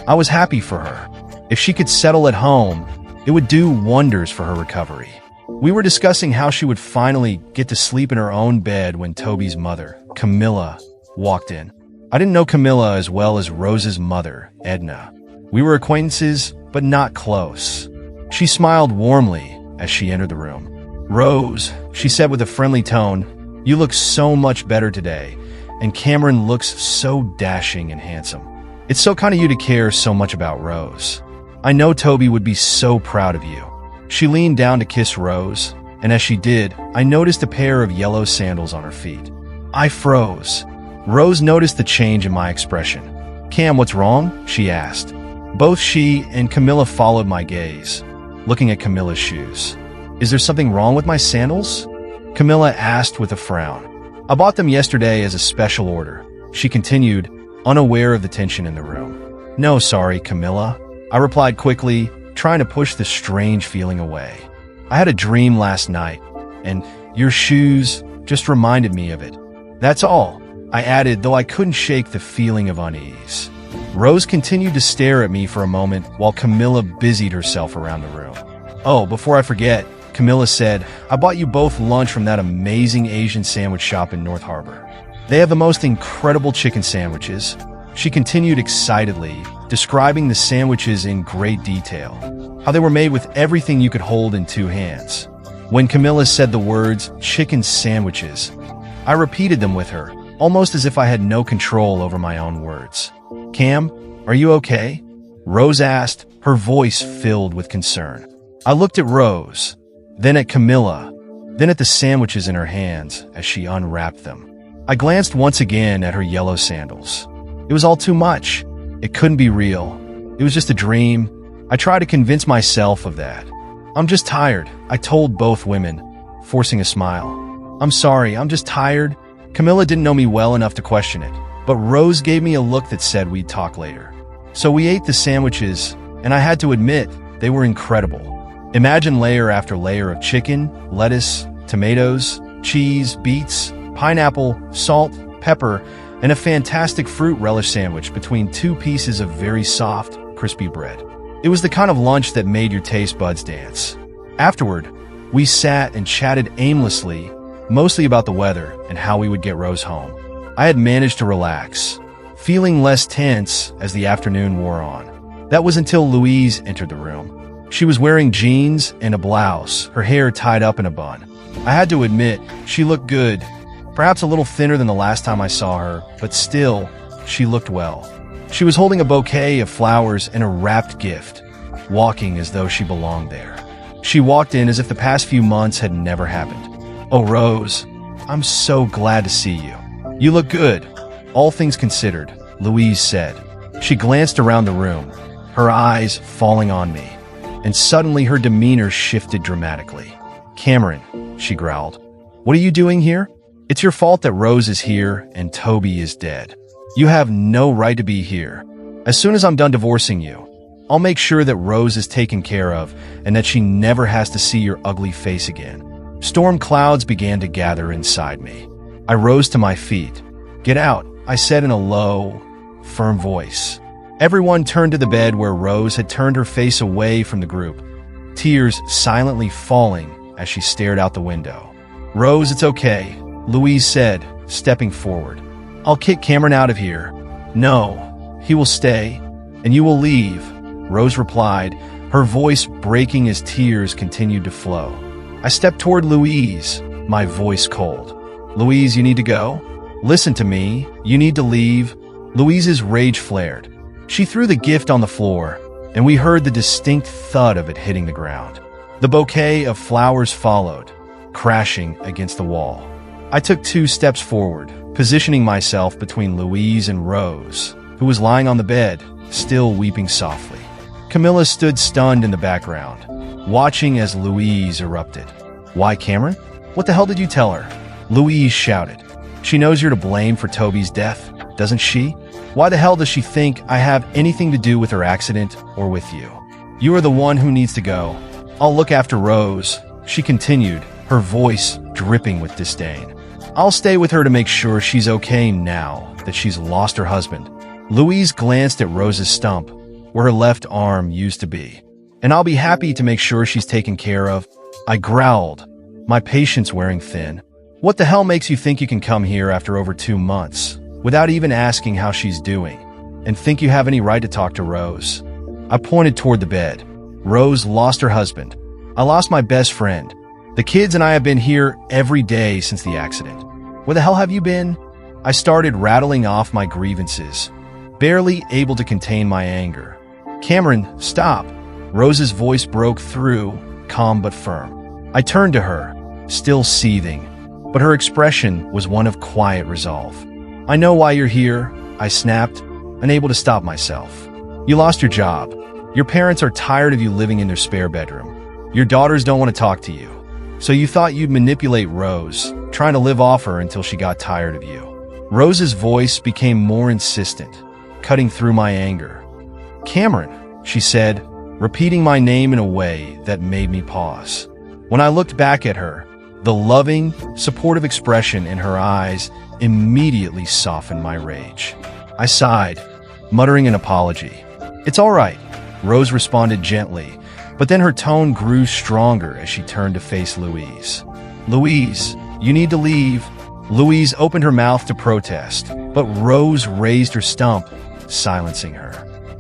I was happy for her. If she could settle at home, it would do wonders for her recovery. We were discussing how she would finally get to sleep in her own bed when Toby's mother, Camilla, walked in. I didn't know Camilla as well as Rose's mother, Edna. We were acquaintances, but not close. She smiled warmly as she entered the room. Rose, she said with a friendly tone, you look so much better today, and Cameron looks so dashing and handsome. It's so kind of you to care so much about Rose. I know Toby would be so proud of you. She leaned down to kiss Rose, and as she did, I noticed a pair of yellow sandals on her feet. I froze. Rose noticed the change in my expression. Cam, what's wrong? She asked. Both she and Camilla followed my gaze, looking at Camilla's shoes. Is there something wrong with my sandals? Camilla asked with a frown. I bought them yesterday as a special order, she continued, unaware of the tension in the room. No, sorry, Camilla, I replied quickly, trying to push the strange feeling away. I had a dream last night, and your shoes just reminded me of it. That's all, I added, though I couldn't shake the feeling of unease. Rose continued to stare at me for a moment while Camilla busied herself around the room. Oh, before I forget, Camilla said, I bought you both lunch from that amazing Asian sandwich shop in North Harbor. They have the most incredible chicken sandwiches. She continued excitedly, describing the sandwiches in great detail, how they were made with everything you could hold in 2 hands. When Camilla said the words, chicken sandwiches, I repeated them with her, almost as if I had no control over my own words. Cam, are you okay? Rose asked, her voice filled with concern. I looked at Rose, then at Camilla, then at the sandwiches in her hands as she unwrapped them. I glanced once again at her yellow sandals. It was all too much. It couldn't be real. It was just a dream. I tried to convince myself of that. I'm just tired, I told both women, forcing a smile. I'm sorry, I'm just tired. Camilla didn't know me well enough to question it, but Rose gave me a look that said we'd talk later. So we ate the sandwiches, and I had to admit, they were incredible. Imagine layer after layer of chicken, lettuce, tomatoes, cheese, beets, pineapple, salt, pepper, and a fantastic fruit relish sandwich between two pieces of very soft, crispy bread. It was the kind of lunch that made your taste buds dance. Afterward, we sat and chatted aimlessly, mostly about the weather and how we would get Rose home. I had managed to relax, feeling less tense as the afternoon wore on. That was until Louise entered the room. She was wearing jeans and a blouse, her hair tied up in a bun. I had to admit, she looked good, perhaps a little thinner than the last time I saw her, but still, she looked well. She was holding a bouquet of flowers and a wrapped gift, walking as though she belonged there. She walked in as if the past few months had never happened. "Oh, Rose, I'm so glad to see you. You look good, all things considered," Louise said. She glanced around the room, her eyes falling on me, and suddenly her demeanor shifted dramatically. "Cameron," she growled, "what are you doing here? It's your fault that Rose is here and Toby is dead. You have no right to be here. As soon as I'm done divorcing you, I'll make sure that Rose is taken care of and that she never has to see your ugly face again." Storm clouds began to gather inside me. I rose to my feet. "Get out," I said in a low, firm voice. Everyone turned to the bed where Rose had turned her face away from the group, tears silently falling as she stared out the window. "Rose, it's okay," Louise said, stepping forward. "I'll kick Cameron out of here." "No, he will stay, and you will leave," Rose replied, her voice breaking as tears continued to flow. I stepped toward Louise, my voice cold. "Louise, you need to go. Listen to me. You need to leave." Louise's rage flared. She threw the gift on the floor, and we heard the distinct thud of it hitting the ground. The bouquet of flowers followed, crashing against the wall. I took 2 steps forward, positioning myself between Louise and Rose, who was lying on the bed, still weeping softly. Camilla stood stunned in the background, watching as Louise erupted. "Why, Cameron? What the hell did you tell her?" Louise shouted. "She knows you're to blame for Toby's death, doesn't she? Why the hell does she think I have anything to do with her accident or with you? You are the one who needs to go. I'll look after Rose," she continued, her voice dripping with disdain. "I'll stay with her to make sure she's okay now that she's lost her husband." Louise glanced at Rose's stump, where her left arm used to be. "And I'll be happy to make sure she's taken care of." I growled, my patience wearing thin. "What the hell makes you think you can come here after over 2 months, without even asking how she's doing, and think you have any right to talk to Rose?" I pointed toward the bed. "Rose lost her husband. I lost my best friend. The kids and I have been here every day since the accident. Where the hell have you been?" I started rattling off my grievances, barely able to contain my anger. "Cameron, stop." Rose's voice broke through, calm but firm. I turned to her, still seething, but her expression was one of quiet resolve. "I know why you're here," I snapped, unable to stop myself. "You lost your job. Your parents are tired of you living in their spare bedroom. Your daughters don't want to talk to you. So you thought you'd manipulate Rose, trying to live off her until she got tired of you." Rose's voice became more insistent, cutting through my anger. "Cameron," she said, repeating my name in a way that made me pause. When I looked back at her, the loving, supportive expression in her eyes immediately softened my rage. I sighed, muttering an apology. "It's all right," Rose responded gently, but then her tone grew stronger as she turned to face Louise. "Louise, you need to leave." Louise opened her mouth to protest, but Rose raised her stump, silencing her.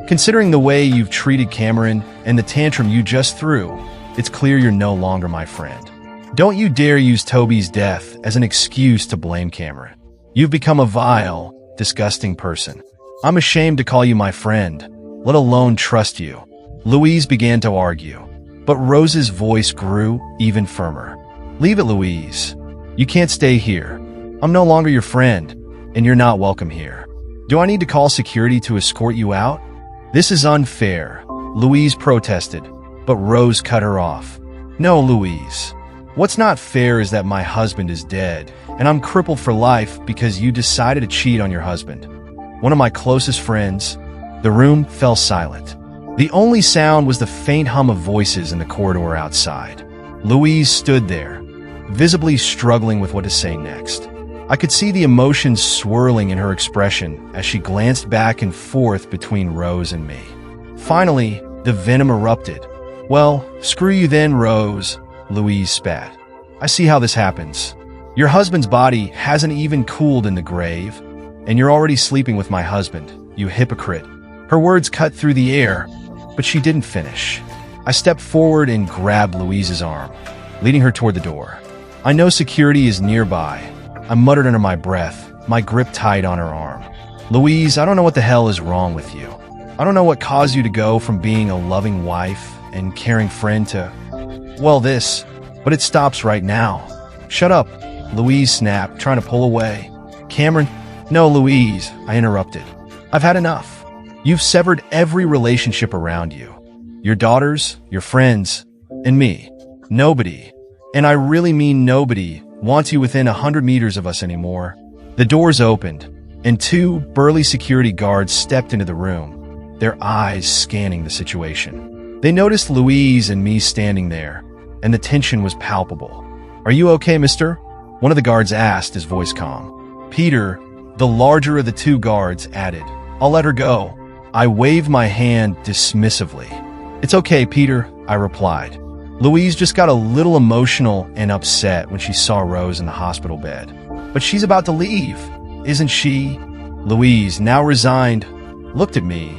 "Considering the way you've treated Cameron and the tantrum you just threw, it's clear you're no longer my friend. Don't you dare use Toby's death as an excuse to blame Cameron. You've become a vile, disgusting person. I'm ashamed to call you my friend, let alone trust you." Louise began to argue, but Rose's voice grew even firmer. "Leave it, Louise. You can't stay here. I'm no longer your friend, and you're not welcome here. Do I need to call security to escort you out?" "This is unfair," Louise protested, but Rose cut her off. "No, Louise. What's not fair is that my husband is dead, and I'm crippled for life because you decided to cheat on your husband. One of my closest friends." The room fell silent. The only sound was the faint hum of voices in the corridor outside. Louise stood there, visibly struggling with what to say next. I could see the emotions swirling in her expression as she glanced back and forth between Rose and me. Finally, the venom erupted. "Well, screw you then, Rose," Louise spat. "I see how this happens. Your husband's body hasn't even cooled in the grave, and you're already sleeping with my husband, you hypocrite." Her words cut through the air, but she didn't finish. I stepped forward and grabbed Louise's arm, leading her toward the door. "I know security is nearby," I muttered under my breath, my grip tight on her arm. "Louise, I don't know what the hell is wrong with you. I don't know what caused you to go from being a loving wife and caring friend to, well, this, but it stops right now." "Shut up," Louise snapped, trying to pull away. "Cameron." "No, Louise," I interrupted. "I've had enough. You've severed every relationship around you. Your daughters, your friends, and me. Nobody, and I really mean nobody, wants you within 100 meters of us anymore." The doors opened, and 2 burly security guards stepped into the room, their eyes scanning the situation. They noticed Louise and me standing there, and the tension was palpable. "Are you okay, mister?" one of the guards asked, his voice calm. Peter, the larger of the 2 guards, added, "I'll let her go." I waved my hand dismissively. "It's okay, Peter," I replied. Louise just got a little emotional and upset when she saw Rose in the hospital bed. "But she's about to leave, isn't she?" Louise, now resigned, looked at me,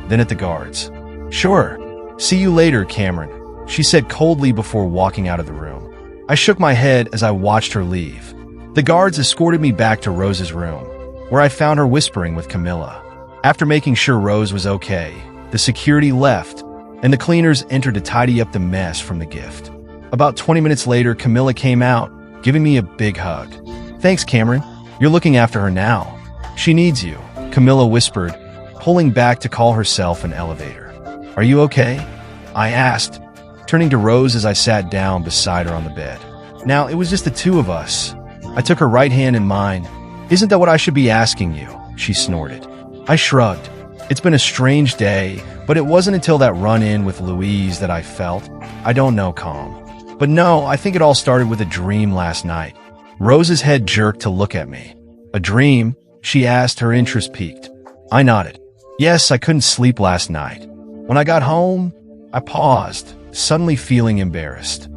then at the guards. "Sure. See you later, Cameron," she said coldly before walking out of the room. I shook my head as I watched her leave. The guards escorted me back to Rose's room, where I found her whispering with Camilla. After making sure Rose was okay, the security left, and the cleaners entered to tidy up the mess from the gift. About 20 minutes later, Camilla came out, giving me a big hug. "Thanks, Cameron. You're looking after her now. She needs you," Camilla whispered, pulling back to call herself an elevator. "Are you okay?" I asked, turning to Rose as I sat down beside her on the bed. Now, it was just the 2 of us. I took her right hand in mine. "Isn't that what I should be asking you?" she snorted. I shrugged. It's been a strange day, but it wasn't until that run-in with Louise that I felt, I don't know, calm. But no, I think it all started with a dream last night. Rose's head jerked to look at me. "A dream?" she asked, her interest piqued. I nodded. "Yes, I couldn't sleep last night. When I got home, I paused, suddenly feeling embarrassed.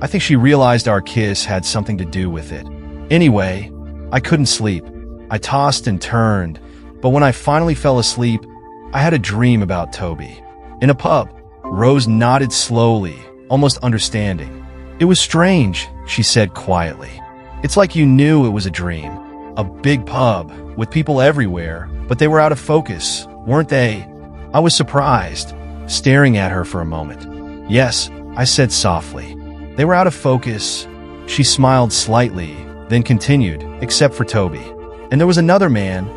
I think she realized our kiss had something to do with it. Anyway, I couldn't sleep. I tossed and turned, but when I finally fell asleep, I had a dream about Toby. In a pub, Rose nodded slowly, almost understanding. "It was strange," she said quietly. "It's like you knew it was a dream. A big pub, with people everywhere, but they were out of focus, weren't they?" I was surprised, staring at her for a moment. "Yes," I said softly. "They were out of focus." She smiled slightly, then continued, "Except for Toby. And there was another man,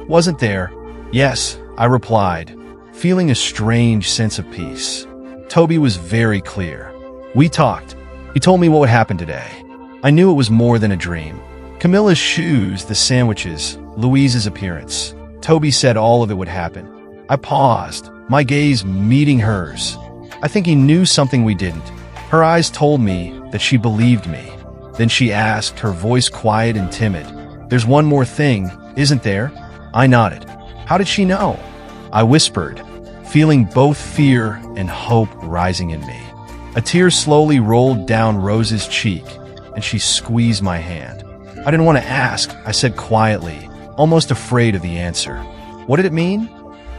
wasn't there?" "Yes," I replied, feeling a strange sense of peace. Toby was very clear. We talked. He told me what would happen today. I knew it was more than a dream. Camilla's shoes, the sandwiches, Louise's appearance. Toby said all of it would happen. I paused, my gaze meeting hers. I think he knew something we didn't. Her eyes told me that she believed me. Then she asked, her voice quiet and timid, "There's one more thing, isn't there?" I nodded. "How did she know?" I whispered, feeling both fear and hope rising in me. A tear slowly rolled down Rose's cheek, and she squeezed my hand. I didn't want to ask, I said quietly, almost afraid of the answer. "What did it mean?"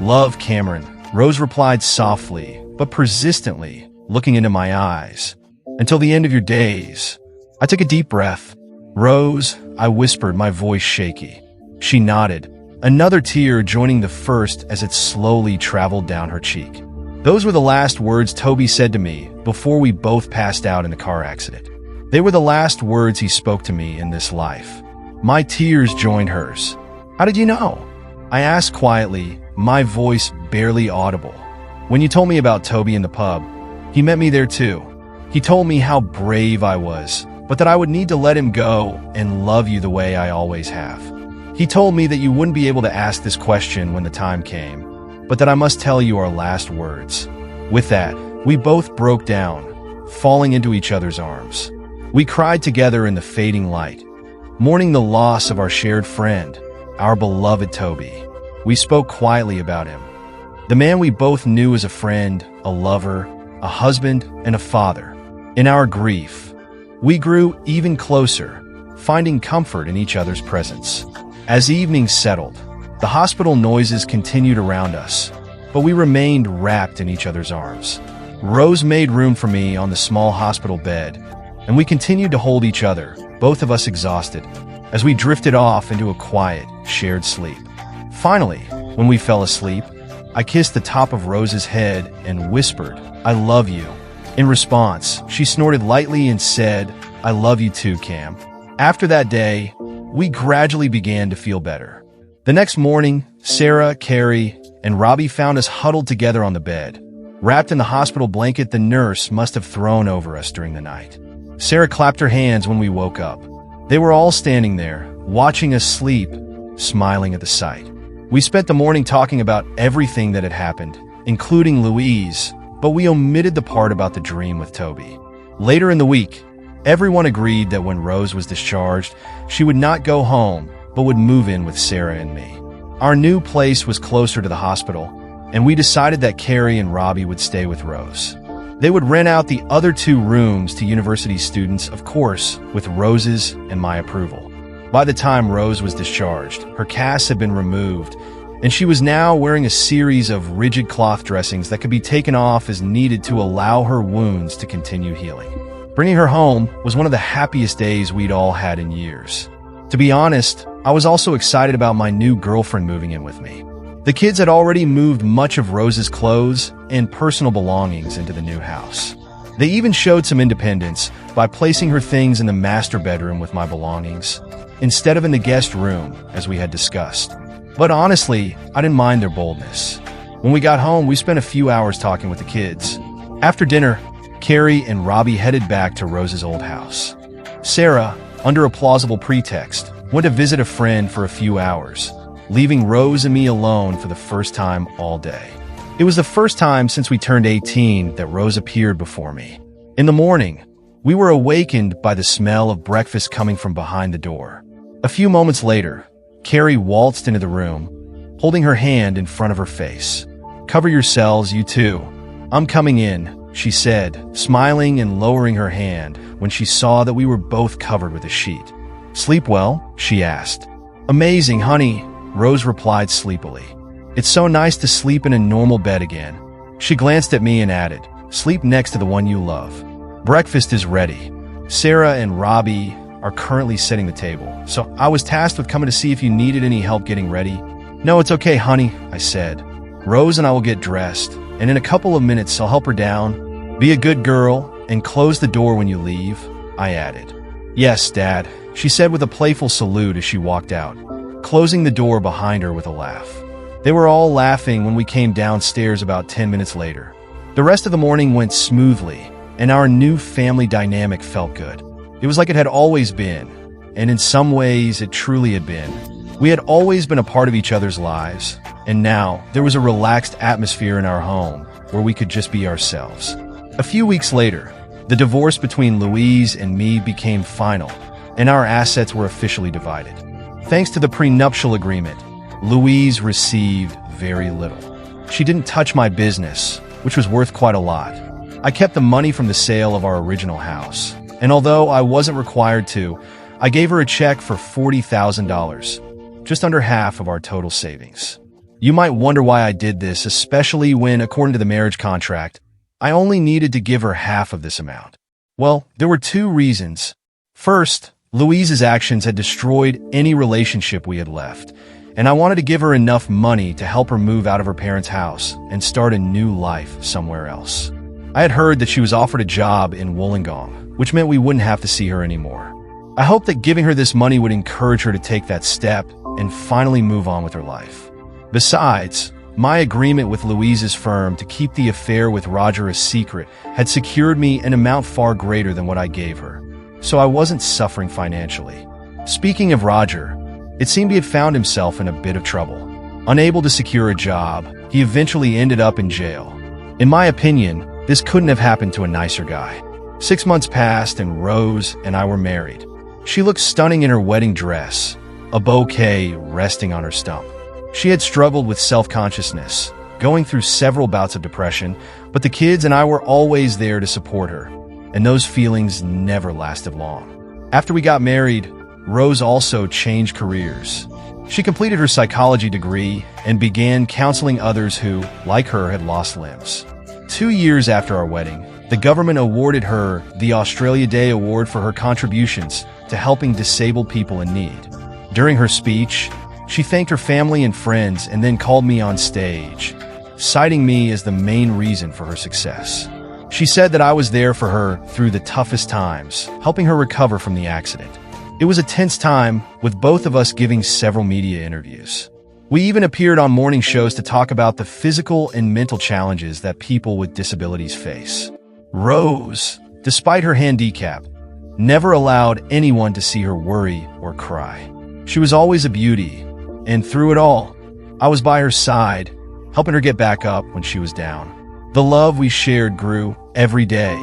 "Love, Cameron," Rose replied softly, but persistently, looking into my eyes. "Until the end of your days." I took a deep breath. "Rose," I whispered, my voice shaky. She nodded, another tear joining the first as it slowly traveled down her cheek. Those were the last words Toby said to me before we both passed out in the car accident. They were the last words he spoke to me in this life. My tears joined hers. "How did you know?" I asked quietly, my voice barely audible. "When you told me about Toby in the pub, he met me there too. He told me how brave I was, but that I would need to let him go and love you the way I always have. He told me that you wouldn't be able to ask this question when the time came, but that I must tell you our last words. With that, we both broke down, falling into each other's arms. We cried together in the fading light, mourning the loss of our shared friend, our beloved Toby. We spoke quietly about him, the man we both knew as a friend, a lover, a husband, and a father. In our grief, we grew even closer, finding comfort in each other's presence. As evening settled, the hospital noises continued around us, but we remained wrapped in each other's arms. Rose made room for me on the small hospital bed, and we continued to hold each other, both of us exhausted, as we drifted off into a quiet, shared sleep. Finally, when we fell asleep, I kissed the top of Rose's head and whispered, "I love you." In response, she snorted lightly and said, "I love you too, Cam." After that day, we gradually began to feel better. The next morning, Sarah, Carrie, and Robbie found us huddled together on the bed, wrapped in the hospital blanket the nurse must have thrown over us during the night. Sarah clapped her hands when we woke up. They were all standing there, watching us sleep, smiling at the sight. We spent the morning talking about everything that had happened, including Louise, but we omitted the part about the dream with Toby. Later in the week, everyone agreed that when Rose was discharged, she would not go home, but would move in with Sarah and me. Our new place was closer to the hospital, and we decided that Carrie and Robbie would stay with Rose. They would rent out the other 2 rooms to university students, of course, with Rose's and my approval. By the time Rose was discharged, her cast had been removed, and she was now wearing a series of rigid cloth dressings that could be taken off as needed to allow her wounds to continue healing. Bringing her home was one of the happiest days we'd all had in years. To be honest, I was also excited about my new girlfriend moving in with me. The kids had already moved much of Rose's clothes and personal belongings into the new house. They even showed some independence by placing her things in the master bedroom with my belongings, instead of in the guest room, as we had discussed. But honestly, I didn't mind their boldness. When we got home, we spent a few hours talking with the kids. After dinner, Carrie and Robbie headed back to Rose's old house. Sarah, under a plausible pretext, went to visit a friend for a few hours, leaving Rose and me alone for the first time all day. It was the first time since we turned 18 that Rose appeared before me. In the morning, we were awakened by the smell of breakfast coming from behind the door. A few moments later, Carrie waltzed into the room, holding her hand in front of her face. "Cover yourselves, you two. I'm coming in," she said, smiling and lowering her hand when she saw that we were both covered with a sheet. "Sleep well?" she asked. "Amazing, honey," Rose replied sleepily. "It's so nice to sleep in a normal bed again." She glanced at me and added, "Sleep next to the one you love." Breakfast is ready. Sarah and Robbie are currently setting the table, so I was tasked with coming to see if you needed any help getting ready. "No, it's okay, honey," I said. "Rose and I will get dressed, and in a couple of minutes I'll help her down. Be a good girl and close the door when you leave," I added. "Yes, Dad," she said with a playful salute as she walked out, closing the door behind her with a laugh. They were all laughing when we came downstairs about 10 minutes later. The rest of the morning went smoothly, and our new family dynamic felt good. It was like it had always been, and in some ways it truly had been. We had always been a part of each other's lives, and now there was a relaxed atmosphere in our home where we could just be ourselves. A few weeks later, the divorce between Louise and me became final, and our assets were officially divided. Thanks to the prenuptial agreement, Louise received very little. She didn't touch my business, which was worth quite a lot. I kept the money from the sale of our original house, and although I wasn't required to, I gave her a check for $40,000, just under half of our total savings. You might wonder why I did this, especially when, according to the marriage contract, I only needed to give her half of this amount. Well, there were 2 reasons. First, Louise's actions had destroyed any relationship we had left, and I wanted to give her enough money to help her move out of her parents' house and start a new life somewhere else. I had heard that she was offered a job in Wollongong, which meant we wouldn't have to see her anymore. I hoped that giving her this money would encourage her to take that step and finally move on with her life. Besides, my agreement with Louise's firm to keep the affair with Roger a secret had secured me an amount far greater than what I gave her, so I wasn't suffering financially. Speaking of Roger, it seemed he had found himself in a bit of trouble. Unable to secure a job, he eventually ended up in jail. In my opinion, this couldn't have happened to a nicer guy. 6 months passed and Rose and I were married. She looked stunning in her wedding dress, a bouquet resting on her stump. She had struggled with self-consciousness, going through several bouts of depression, but the kids and I were always there to support her, and those feelings never lasted long. After we got married, Rose also changed careers. She completed her psychology degree and began counseling others who, like her, had lost limbs. 2 years after our wedding, the government awarded her the Australia Day Award for her contributions to helping disabled people in need. During her speech, she thanked her family and friends and then called me on stage, citing me as the main reason for her success. She said that I was there for her through the toughest times, helping her recover from the accident. It was a tense time, with both of us giving several media interviews. We even appeared on morning shows to talk about the physical and mental challenges that people with disabilities face. Rose, despite her handicap, never allowed anyone to see her worry or cry. She was always a beauty, and through it all, I was by her side, helping her get back up when she was down. The love we shared grew every day.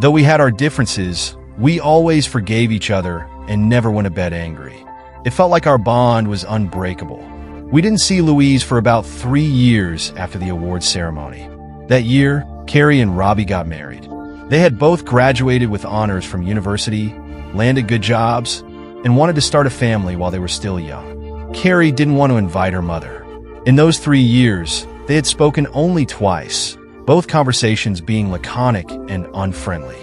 Though we had our differences, we always forgave each other and never went to bed angry. It felt like our bond was unbreakable. We didn't see Louise for about 3 years after the awards ceremony. That year, Carrie and Robbie got married. They had both graduated with honors from university, landed good jobs, and wanted to start a family while they were still young. Carrie didn't want to invite her mother. In those 3 years, they had spoken only twice, both conversations being laconic and unfriendly.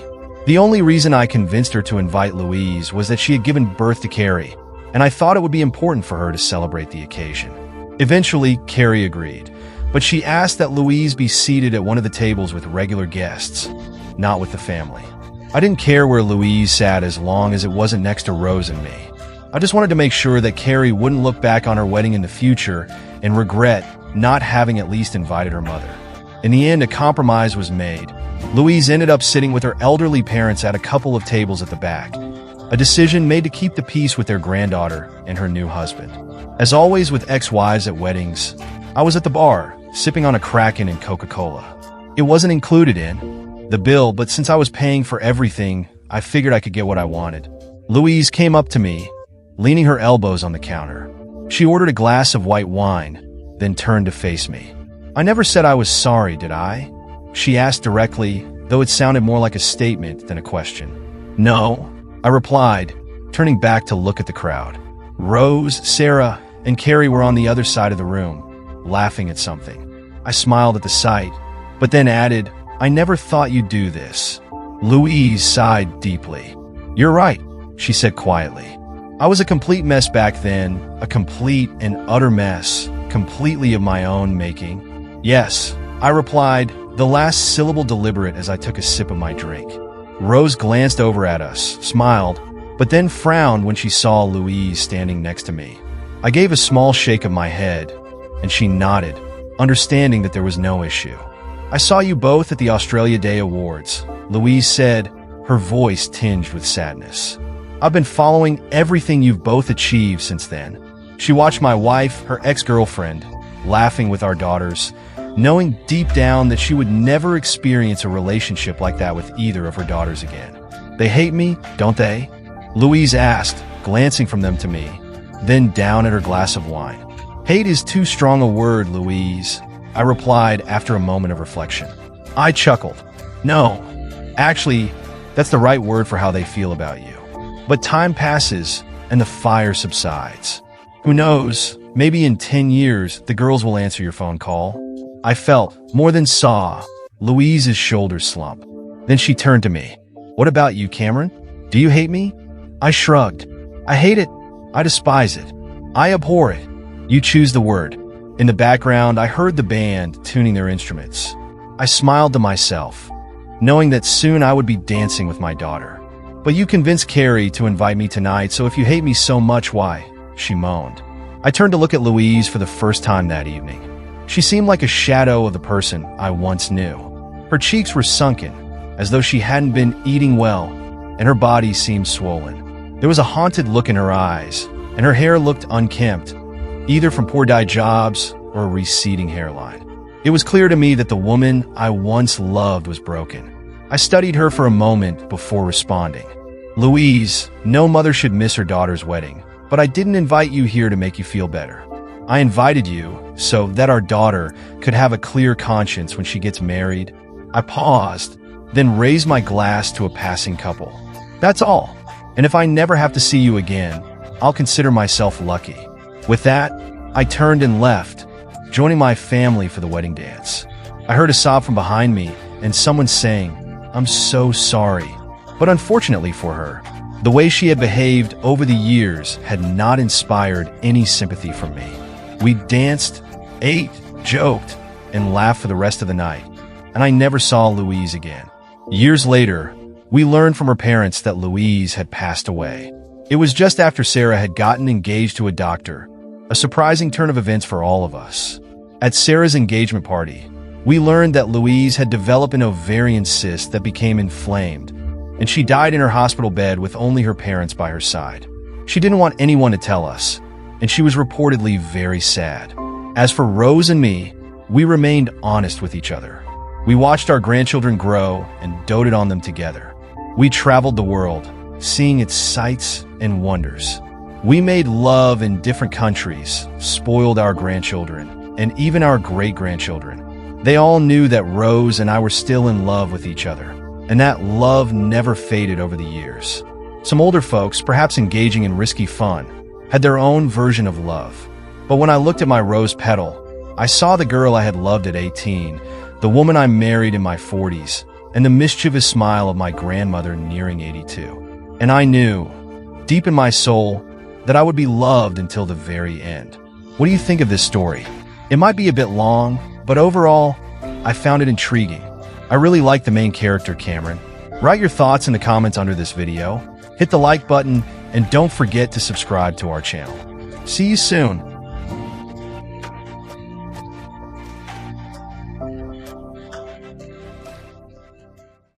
The only reason I convinced her to invite Louise was that she had given birth to Carrie, and I thought it would be important for her to celebrate the occasion. Eventually, Carrie agreed, but she asked that Louise be seated at one of the tables with regular guests, not with the family. I didn't care where Louise sat as long as it wasn't next to Rose and me. I just wanted to make sure that Carrie wouldn't look back on her wedding in the future and regret not having at least invited her mother. In the end, a compromise was made. Louise ended up sitting with her elderly parents at a couple of tables at the back, a decision made to keep the peace with their granddaughter and her new husband. As always with ex-wives at weddings, I was at the bar, sipping on a Kraken and Coca-Cola. It wasn't included in the bill, but since I was paying for everything, I figured I could get what I wanted. Louise came up to me, leaning her elbows on the counter. She ordered a glass of white wine, then turned to face me. "I never said I was sorry, did I?" She asked directly, though it sounded more like a statement than a question. "No," I replied, turning back to look at the crowd. Rose, Sarah, and Carrie were on the other side of the room, laughing at something. I smiled at the sight, but then added, "I never thought you'd do this." Louise sighed deeply. "You're right," she said quietly. "I was a complete mess back then, a complete and utter mess, completely of my own making." "Yes," I replied, the last syllable deliberate as I took a sip of my drink. Rose glanced over at us, smiled, but then frowned when she saw Louise standing next to me. I gave a small shake of my head, and she nodded, understanding that there was no issue. "I saw you both at the Australia Day Awards," Louise said, her voice tinged with sadness. "I've been following everything you've both achieved since then." She watched my wife, her ex-girlfriend, laughing with our daughters, knowing deep down that she would never experience a relationship like that with either of her daughters again. "They hate me, don't they?" Louise asked, glancing from them to me, then down at her glass of wine. "Hate is too strong a word, Louise," I replied after a moment of reflection. I chuckled. "No, actually, that's the right word for how they feel about you. But time passes, and the fire subsides. Who knows, maybe in 10 years, the girls will answer your phone call." I felt, more than saw, Louise's shoulders slump. Then she turned to me. "What about you, Cameron? Do you hate me?" I shrugged. "I hate it. I despise it. I abhor it. You choose the word." In the background, I heard the band tuning their instruments. I smiled to myself, knowing that soon I would be dancing with my daughter. "But you convinced Carrie to invite me tonight, so if you hate me so much, why?" she moaned. I turned to look at Louise for the first time that evening. She seemed like a shadow of the person I once knew. Her cheeks were sunken, as though she hadn't been eating well, and her body seemed swollen. There was a haunted look in her eyes, and her hair looked unkempt, either from poor dye jobs or a receding hairline. It was clear to me that the woman I once loved was broken. I studied her for a moment before responding. Louise, no mother should miss her daughter's wedding, but I didn't invite you here to make you feel better. I invited you so that our daughter could have a clear conscience when she gets married. I paused, then raised my glass to a passing couple. That's all. And if I never have to see you again, I'll consider myself lucky. With that, I turned and left, joining my family for the wedding dance. I heard a sob from behind me and someone saying, "I'm so sorry." But unfortunately for her, the way she had behaved over the years had not inspired any sympathy from me. We danced, ate, joked, and laughed for the rest of the night, and I never saw Louise again. Years later, we learned from her parents that Louise had passed away. It was just after Sarah had gotten engaged to a doctor, a surprising turn of events for all of us. At Sarah's engagement party, we learned that Louise had developed an ovarian cyst that became inflamed, and she died in her hospital bed with only her parents by her side. She didn't want anyone to tell us, and she was reportedly very sad. As for Rose and me, we remained honest with each other. We watched our grandchildren grow and doted on them together. We traveled the world, seeing its sights and wonders. We made love in different countries, spoiled our grandchildren, and even our great-grandchildren. They all knew that Rose and I were still in love with each other, and that love never faded over the years. Some older folks, perhaps engaging in risky fun, had their own version of love. But when I looked at my rose petal, I saw the girl I had loved at 18, the woman I married in my 40s, and the mischievous smile of my grandmother nearing 82. And I knew, deep in my soul, that I would be loved until the very end. What do you think of this story? It might be a bit long, but overall, I found it intriguing. I really like the main character, Cameron. Write your thoughts in the comments under this video, hit the like button, and don't forget to subscribe to our channel. See you soon.